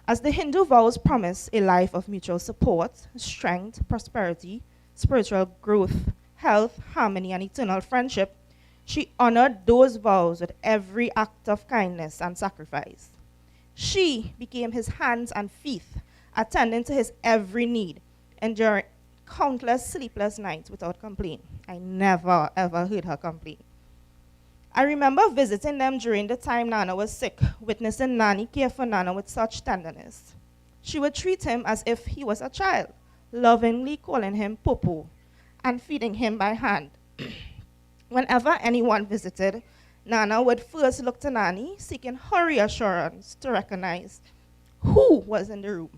As the Hindu vows promise a life of mutual support, strength, prosperity, spiritual growth, health, harmony, and eternal friendship, she honored those vows with every act of kindness and sacrifice. She became his hands and feet, attending to his every need, enduring countless sleepless nights without complaint. I never, ever heard her complain. I remember visiting them during the time Nana was sick, witnessing Nani care for Nana with such tenderness. She would treat him as if he was a child, lovingly calling him Popo and feeding him by hand. Whenever anyone visited, Nana would first look to Nani, seeking her reassurance to recognize who was in the room.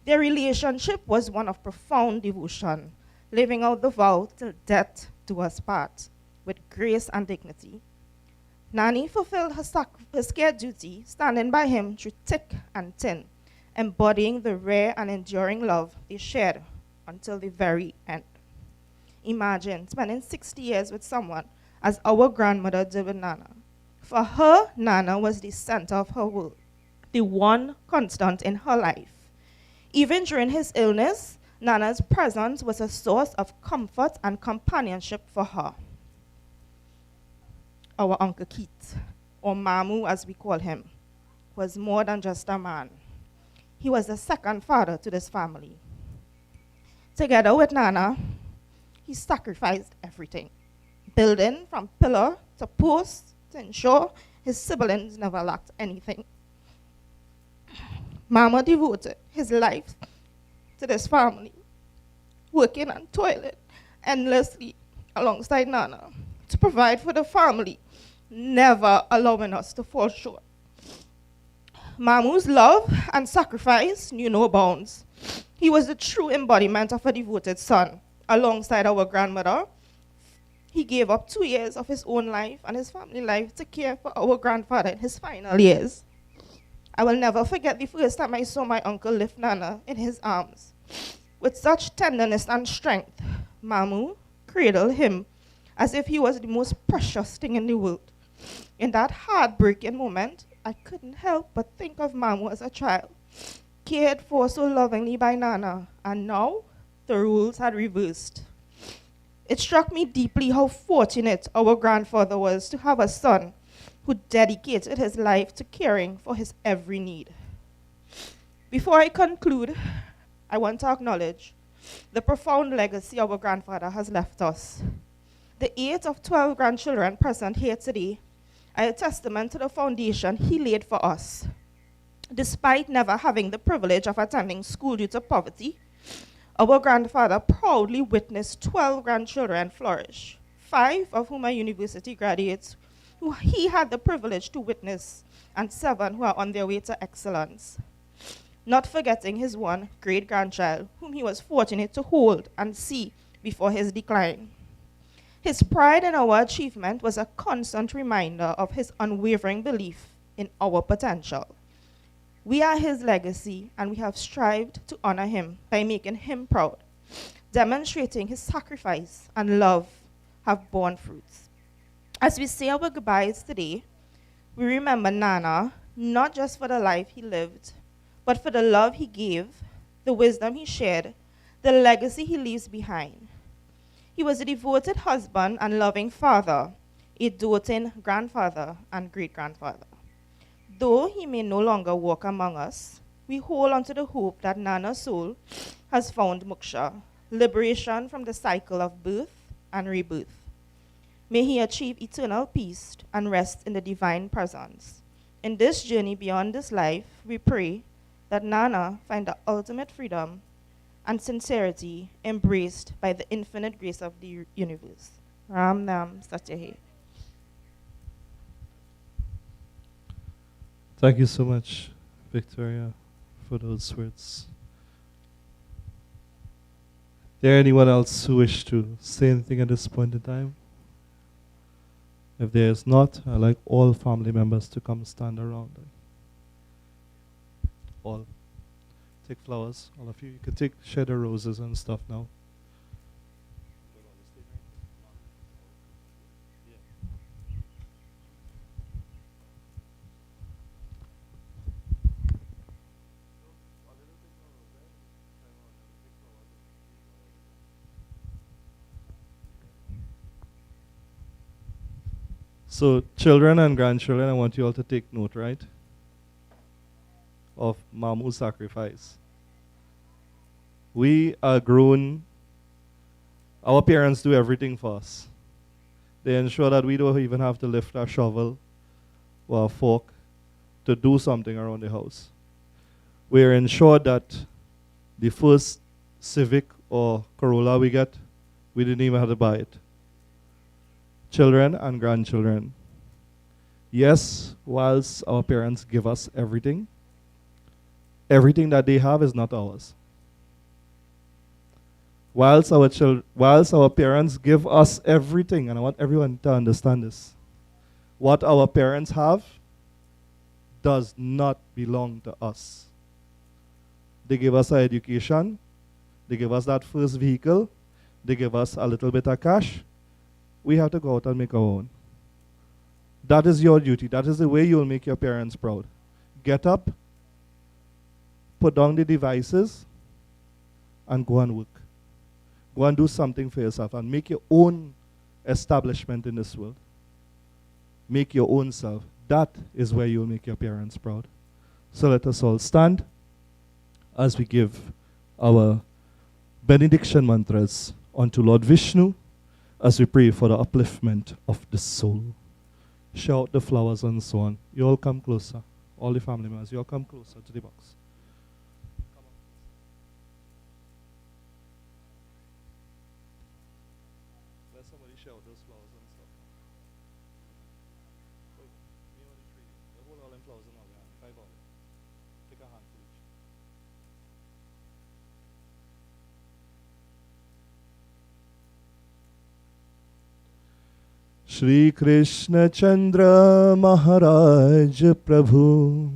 Their relationship was one of profound devotion, living out the vow till death do us part, with grace and dignity. Nani fulfilled her scared duty, standing by him through thick and thin, embodying the rare and enduring love they shared until the very end. Imagine spending 60 years with someone as our grandmother did with Nana. For her, Nana was the center of her world, the one constant in her life. Even during his illness, Nana's presence was a source of comfort and companionship for her. Our Uncle Keith, or Mamu as we call him, was more than just a man. He was the second father to this family. Together with Nana, he sacrificed everything, building from pillar to post to ensure his siblings never lacked anything. Mama devoted his life to this family, working and toiling endlessly alongside Nana to provide for the family, never allowing us to fall short. Mamu's love and sacrifice knew no bounds. He was the true embodiment of a devoted son. Alongside our grandmother, he gave up 2 years of his own life and his family life to care for our grandfather in his final years. I will never forget the first time I saw my uncle lift Nana in his arms. With such tenderness and strength, Mamu cradled him as if he was the most precious thing in the world. In that heartbreaking moment, I couldn't help but think of Mamu as a child, cared for so lovingly by Nana, and now the roles had reversed. It struck me deeply how fortunate our grandfather was to have a son who dedicated his life to caring for his every need. Before I conclude, I want to acknowledge the profound legacy our grandfather has left us. The 8 of 12 grandchildren present here today are a testament to the foundation he laid for us. Despite never having the privilege of attending school due to poverty, our grandfather proudly witnessed 12 grandchildren flourish, 5 of whom are university graduates, who he had the privilege to witness, and 7 who are on their way to excellence. Not forgetting his one great-grandchild, whom he was fortunate to hold and see before his decline. His pride in our achievement was a constant reminder of his unwavering belief in our potential. We are his legacy, and we have strived to honor him by making him proud, demonstrating his sacrifice and love have borne fruits. As we say our goodbyes today, we remember Nana, not just for the life he lived, but for the love he gave, the wisdom he shared, the legacy he leaves behind. He was a devoted husband and loving father, a doting grandfather and great-grandfather. Though he may no longer walk among us, we hold on to the hope that Nana's soul has found moksha, liberation from the cycle of birth and rebirth. May he achieve eternal peace and rest in the divine presence. In this journey beyond this life, we pray that Nana find the ultimate freedom and sincerity embraced by the infinite grace of the universe. Ram Nam Satyahe. Thank you so much, Victoria, for those words. There anyone else who wish to say anything at this point in time? If there is not, I'd like all family members to come stand around. All. Take flowers, all of you. You can share the roses and stuff now. So, children and grandchildren, I want you all to take note, right? Of Mamu's sacrifice. We are grown. Our parents do everything for us. They ensure that we don't even have to lift our shovel or our fork to do something around the house. We are ensured that the first Civic or Corolla we get, we didn't even have to buy it. Children and grandchildren. Yes, whilst our parents give us everything, everything that they have is not ours. Whilst our parents give us everything, and I want everyone to understand this, what our parents have does not belong to us. They give us our education, they give us that first vehicle, they give us a little bit of cash. We have to go out and make our own. That is your duty. That is the way you will make your parents proud. Get up, put down the devices, and go and work. Go and do something for yourself and make your own establishment in this world. Make your own self. That is where you will make your parents proud. So let us all stand as we give our benediction mantras unto Lord Vishnu, as we pray for the upliftment of the soul. Shout the flowers and so on. You all come closer. All the family members, you all come closer to the box. Let somebody shout those flowers and stuff. Wait, me on the tree. Hold all them flowers in our hand. 5 of them. Take a handful each. Shri Krishna Chandra Maharaj Prabhu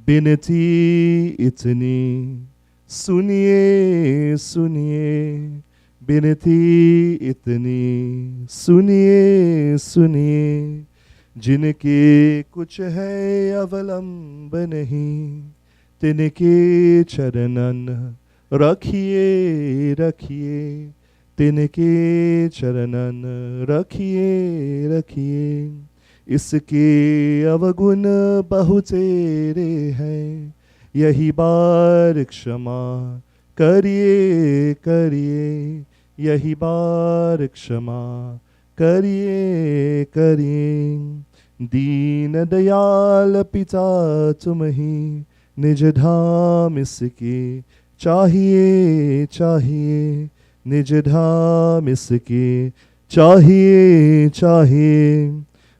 Binati itni suniye suniye Binati itni suniye suniye जिनके कुछ है अवलंब नहीं तिनके चरणन रखिए रखिए तिनके चरणन रखिए रखिए इसके अवगुण बहुतेरे हैं यही बार क्षमा करिए करिए, यही बार क्षमा करिए करिए। दीन दयाल पिता तुम ही, निज धाम इसके चाहिए चाहिए, निज धाम इसके चाहिए चाहिए।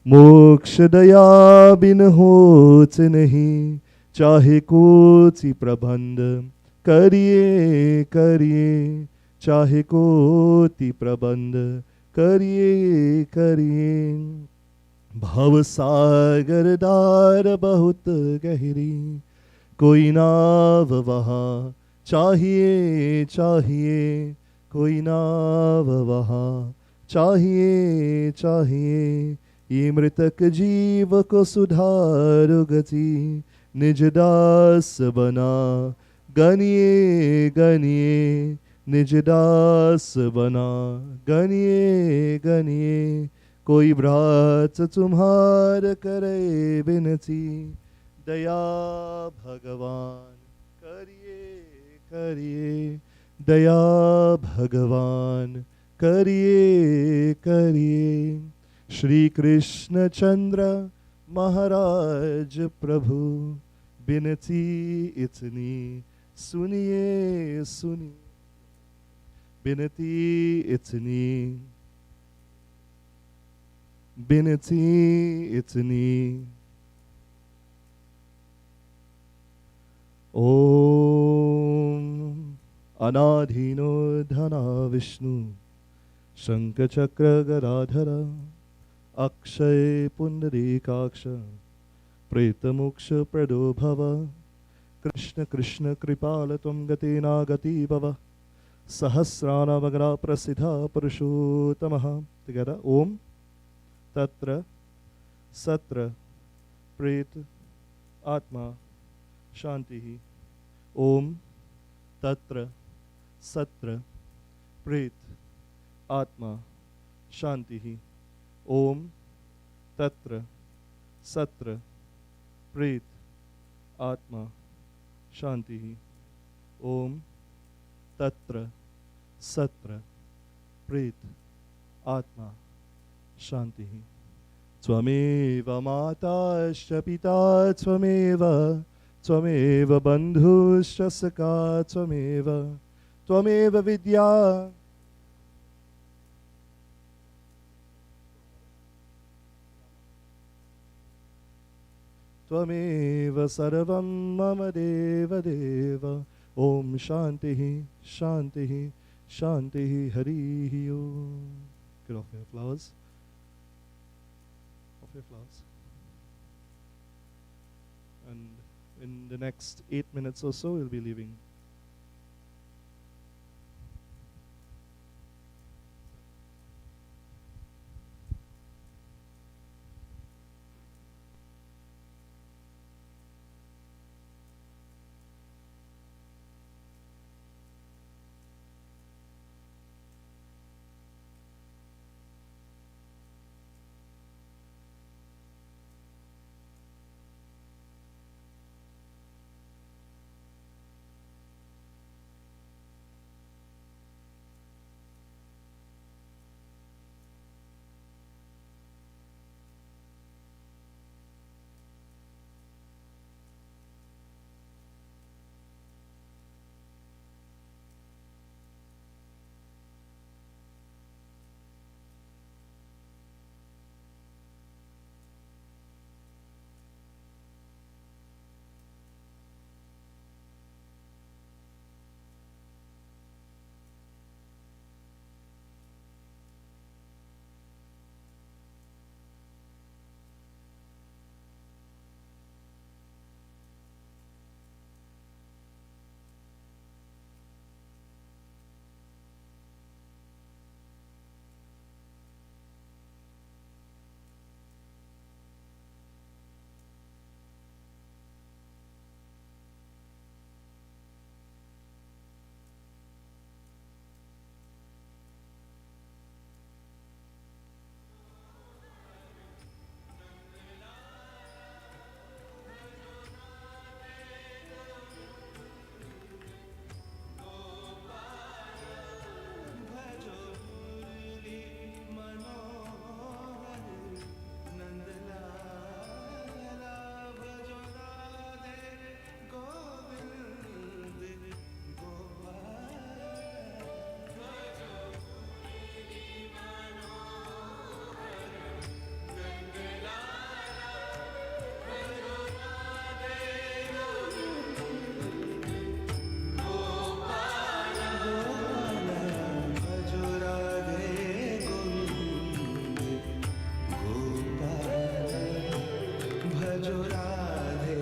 मोक्ष दया बिन होत नहीं, चाहे कोटि प्रबंध करिए करिए, चाहे कोटि प्रबंध करिए करिए। भव सागर दार बहुत गहरी, कोई नाव वहाँ चाहिए चाहिए, कोई नाव वहाँ चाहिए चाहिए। ये मृतक जीव को सुधार गति, निज दास बना गनिए गनिए, निज दास बना गनिए गनिए। कोई भ्रात तुम्हार करे विनती, दया भगवान करिए करिए, दया भगवान करिए करिए। श्री कृष्ण चंद्र महाराज प्रभु, बिनती इतनी सुनिए सुनिए, बिनती इतनी, बिनती इतनी। ओम अनाधीनो धना विष्णु, शंख चक्र गदाधर, अक्षय पुंडरीकाक्ष, प्रेत मोक्ष प्रदो भव। कृष्ण कृष्ण कृपाल त्वं गतेना गति भव, सहस्रानामग्रा प्रसिद्धा पुरुषोत्तमः। Together, ओम तत्र सत्र प्रेत आत्मा शांति। ओम तत्र सत्र प्रेत आत्मा शांति। ओम तत्र सत्र प्रेत आत्मा शांति। ओम तत्र सत्र प्रेत आत्मा शांति। त्वमेव माता च पिता त्वमेव, त्वमेव बन्धुश्च सखा त्वमेव, त्वमेव विद्या त्वमेव सर्वं मम देव देव। ओम शांति शांति शांति। हरि ओम। Get off your flowers. Off your flowers. And in the next 8 minutes or so, we'll be leaving. भजो राधे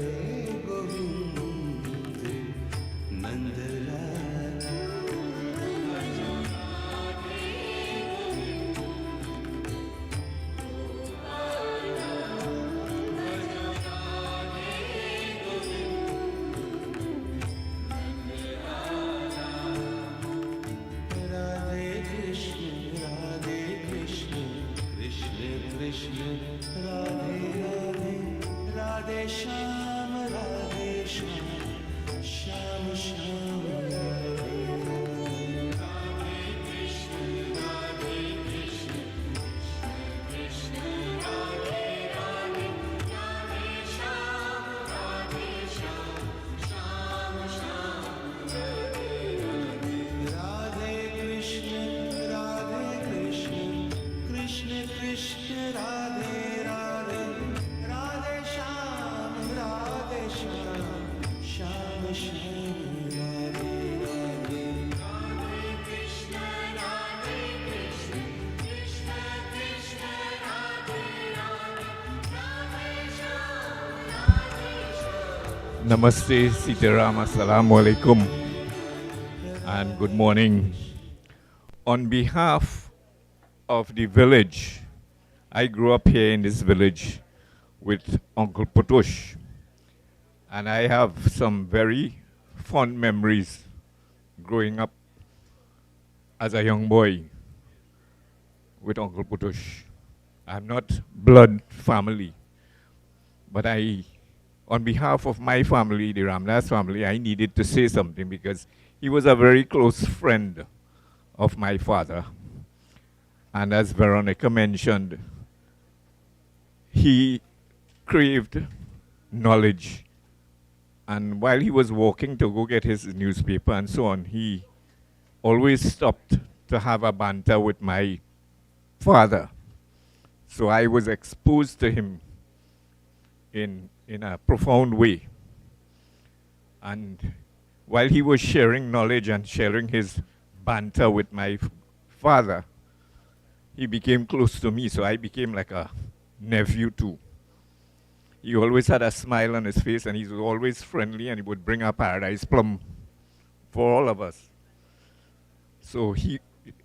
गोविंद नंदलाल भजो Radhe Radhe Krishna Krishna Krishna Radhe Radhe Radhe Shyam Shyam Shyam Radhe Radhe Krishna Krishna Radhe Radhe Radhe Shyam Shyam Shyam Radhe Krishna Krishna Krishna Radhe Radhe Radhe Shyam Shyam Shyam Radhe Radhe Radhe Krishna Krishna Krishna Radhe Radhe Radhe Shyam Namaste, Sitaram, Assalamu alaikum, and good morning. On behalf of the village, I grew up here in this village with Uncle Putush, and I have some very fond memories growing up as a young boy with Uncle Putush. I'm not blood family, but on behalf of my family, the Ramdas family, I needed to say something because he was a very close friend of my father. And as Veronica mentioned, he craved knowledge. And while he was walking to go get his newspaper and so on, he always stopped to have a banter with my father. So I was exposed to him in a profound way. And while he was sharing knowledge and sharing his banter with my father, he became close to me, so I became like a nephew too. He always had a smile on his face, and he was always friendly, and he would bring a paradise plum for all of us. So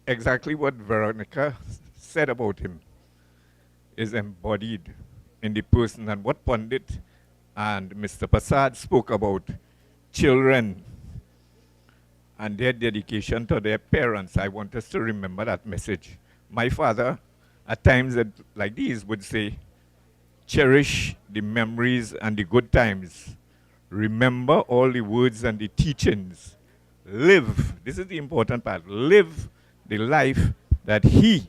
exactly what Veronica said about him is embodied in the person. And what Pandit and Mr. Prasad spoke about children and their dedication to their parents, I want us to remember that message. My father, at times like these, would say, cherish the memories and the good times. Remember all the words and the teachings. Live, this is the important part, live the life that he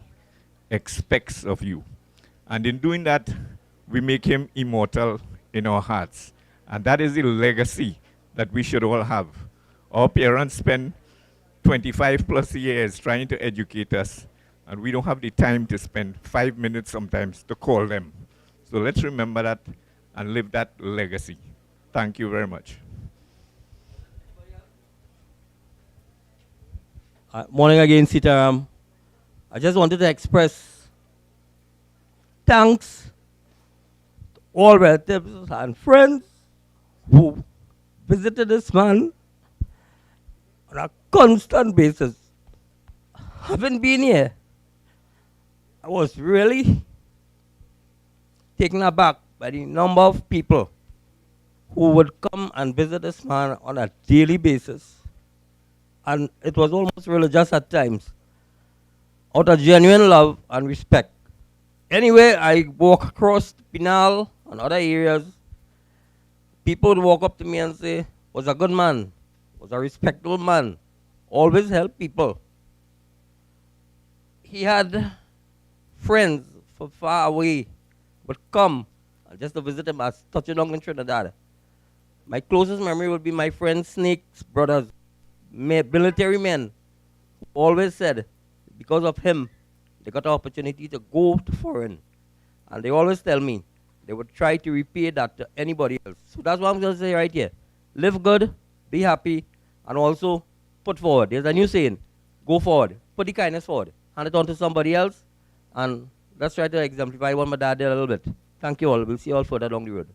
expects of you. And in doing that, we make him immortal in our hearts. And that is the legacy that we should all have. Our parents spend 25 plus years trying to educate us, and we don't have the time to spend 5 minutes sometimes to call them. So let's remember that and live that legacy. Thank you very much. Morning again, Sitaram. I just wanted to express thanks to all relatives and friends who visited this man on a constant basis. Having been here, I was really taken aback by the number of people who would come and visit this man on a daily basis. And it was almost religious at times, out of genuine love and respect. Anyway, I walk across Pinal and other areas, people would walk up to me and say, was a good man, was a respectable man, always helped people. He had friends from far away would come just to visit him as touching in Trinidad. My closest memory would be my friend Snake's brothers, military men, who always said, because of him, they got the opportunity to go to foreign. And they always tell me they would try to repay that to anybody else. So that's what I'm going to say right here. Live good, be happy, and also put forward. There's a new saying, go forward, put the kindness forward, hand it on to somebody else, and let's try to exemplify what my dad did a little bit. Thank you all. We'll see you all further along the road.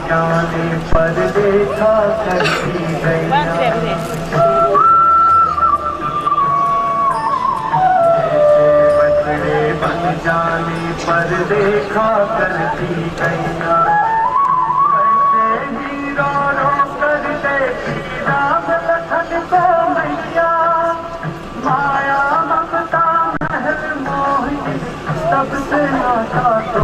जाने पर देखा करती गैया बछड़े बन जाने पर देखा करती गैया कैसे हीरो रो कर देखी राम लखन को मैया माया ममता महल मोहिनी सबसे नाता तो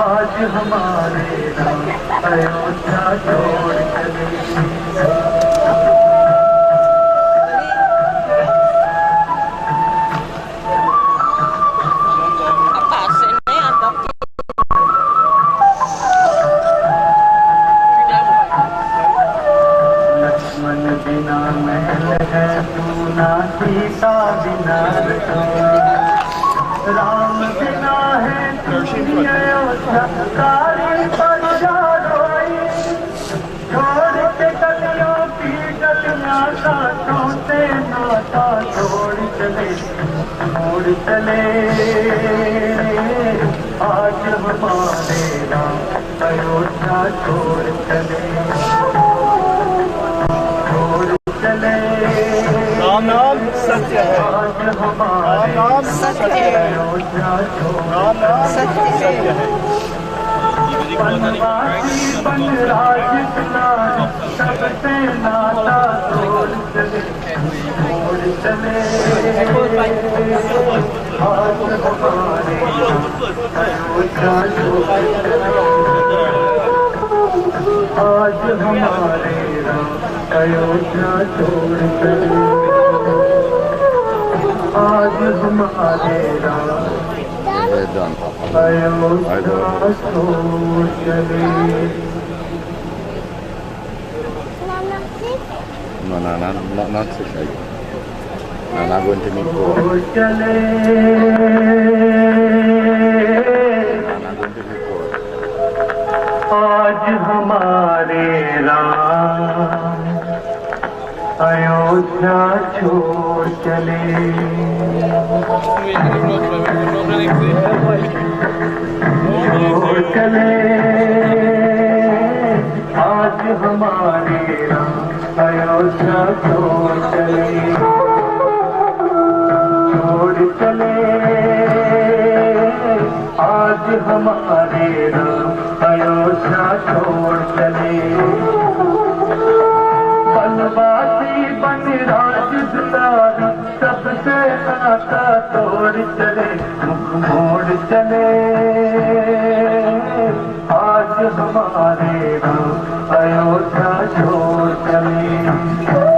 आज हमारे राम अयोध्या छोड़ चले लक्ष्मण बिना महल है पूना सीता बिना राम बिना है कारी पर रोई छोड़ के गलियों की गलियां कांटों से नाता छोड़ चले आज हमारे राम अयोध्या छोड़ चले राम नाम सत्य है आज हमारे नाम सत्य है अयोध्या राम नाम सत्य है बनवासी बन राज दुलारी सबसे नाता छोड़ चले आज हमारे अयोध्या छोड़ चले आज हमारे राम अयोध्या छोड़ चले आज हमारे राम अयोध्या छोड़ चले No, not six. No, not going to meet four. चले Not going to meet four. आज हमारे राम अयोध्या छोड़ चले आज हमारे राम अयोध्या छोड़ चले आज हमारे राम अयोध्या छोड़ चले बनवासी बन राज दुलारी सबसे नाता तोड़ चले मुख मोड़ चले आज हमारे राम अयोध्या छोड़ चले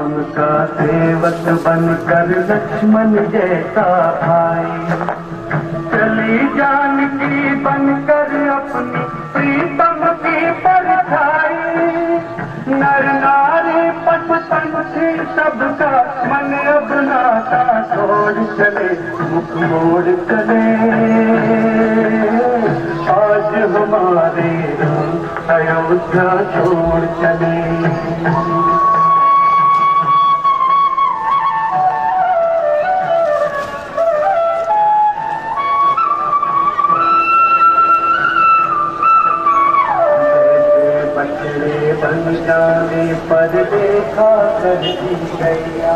सेवक बनकर लक्ष्मण जैसा भाई चली जानकी बनकर अपनी प्रीतम की परछाई नर नारी पशु पंछी सबका मन अब नाता छोड़ चले मुख मोड़ चले आज हमारे राम अयोध्या छोड़ चले बछड़े बन जाने पर देखा कर दी गैया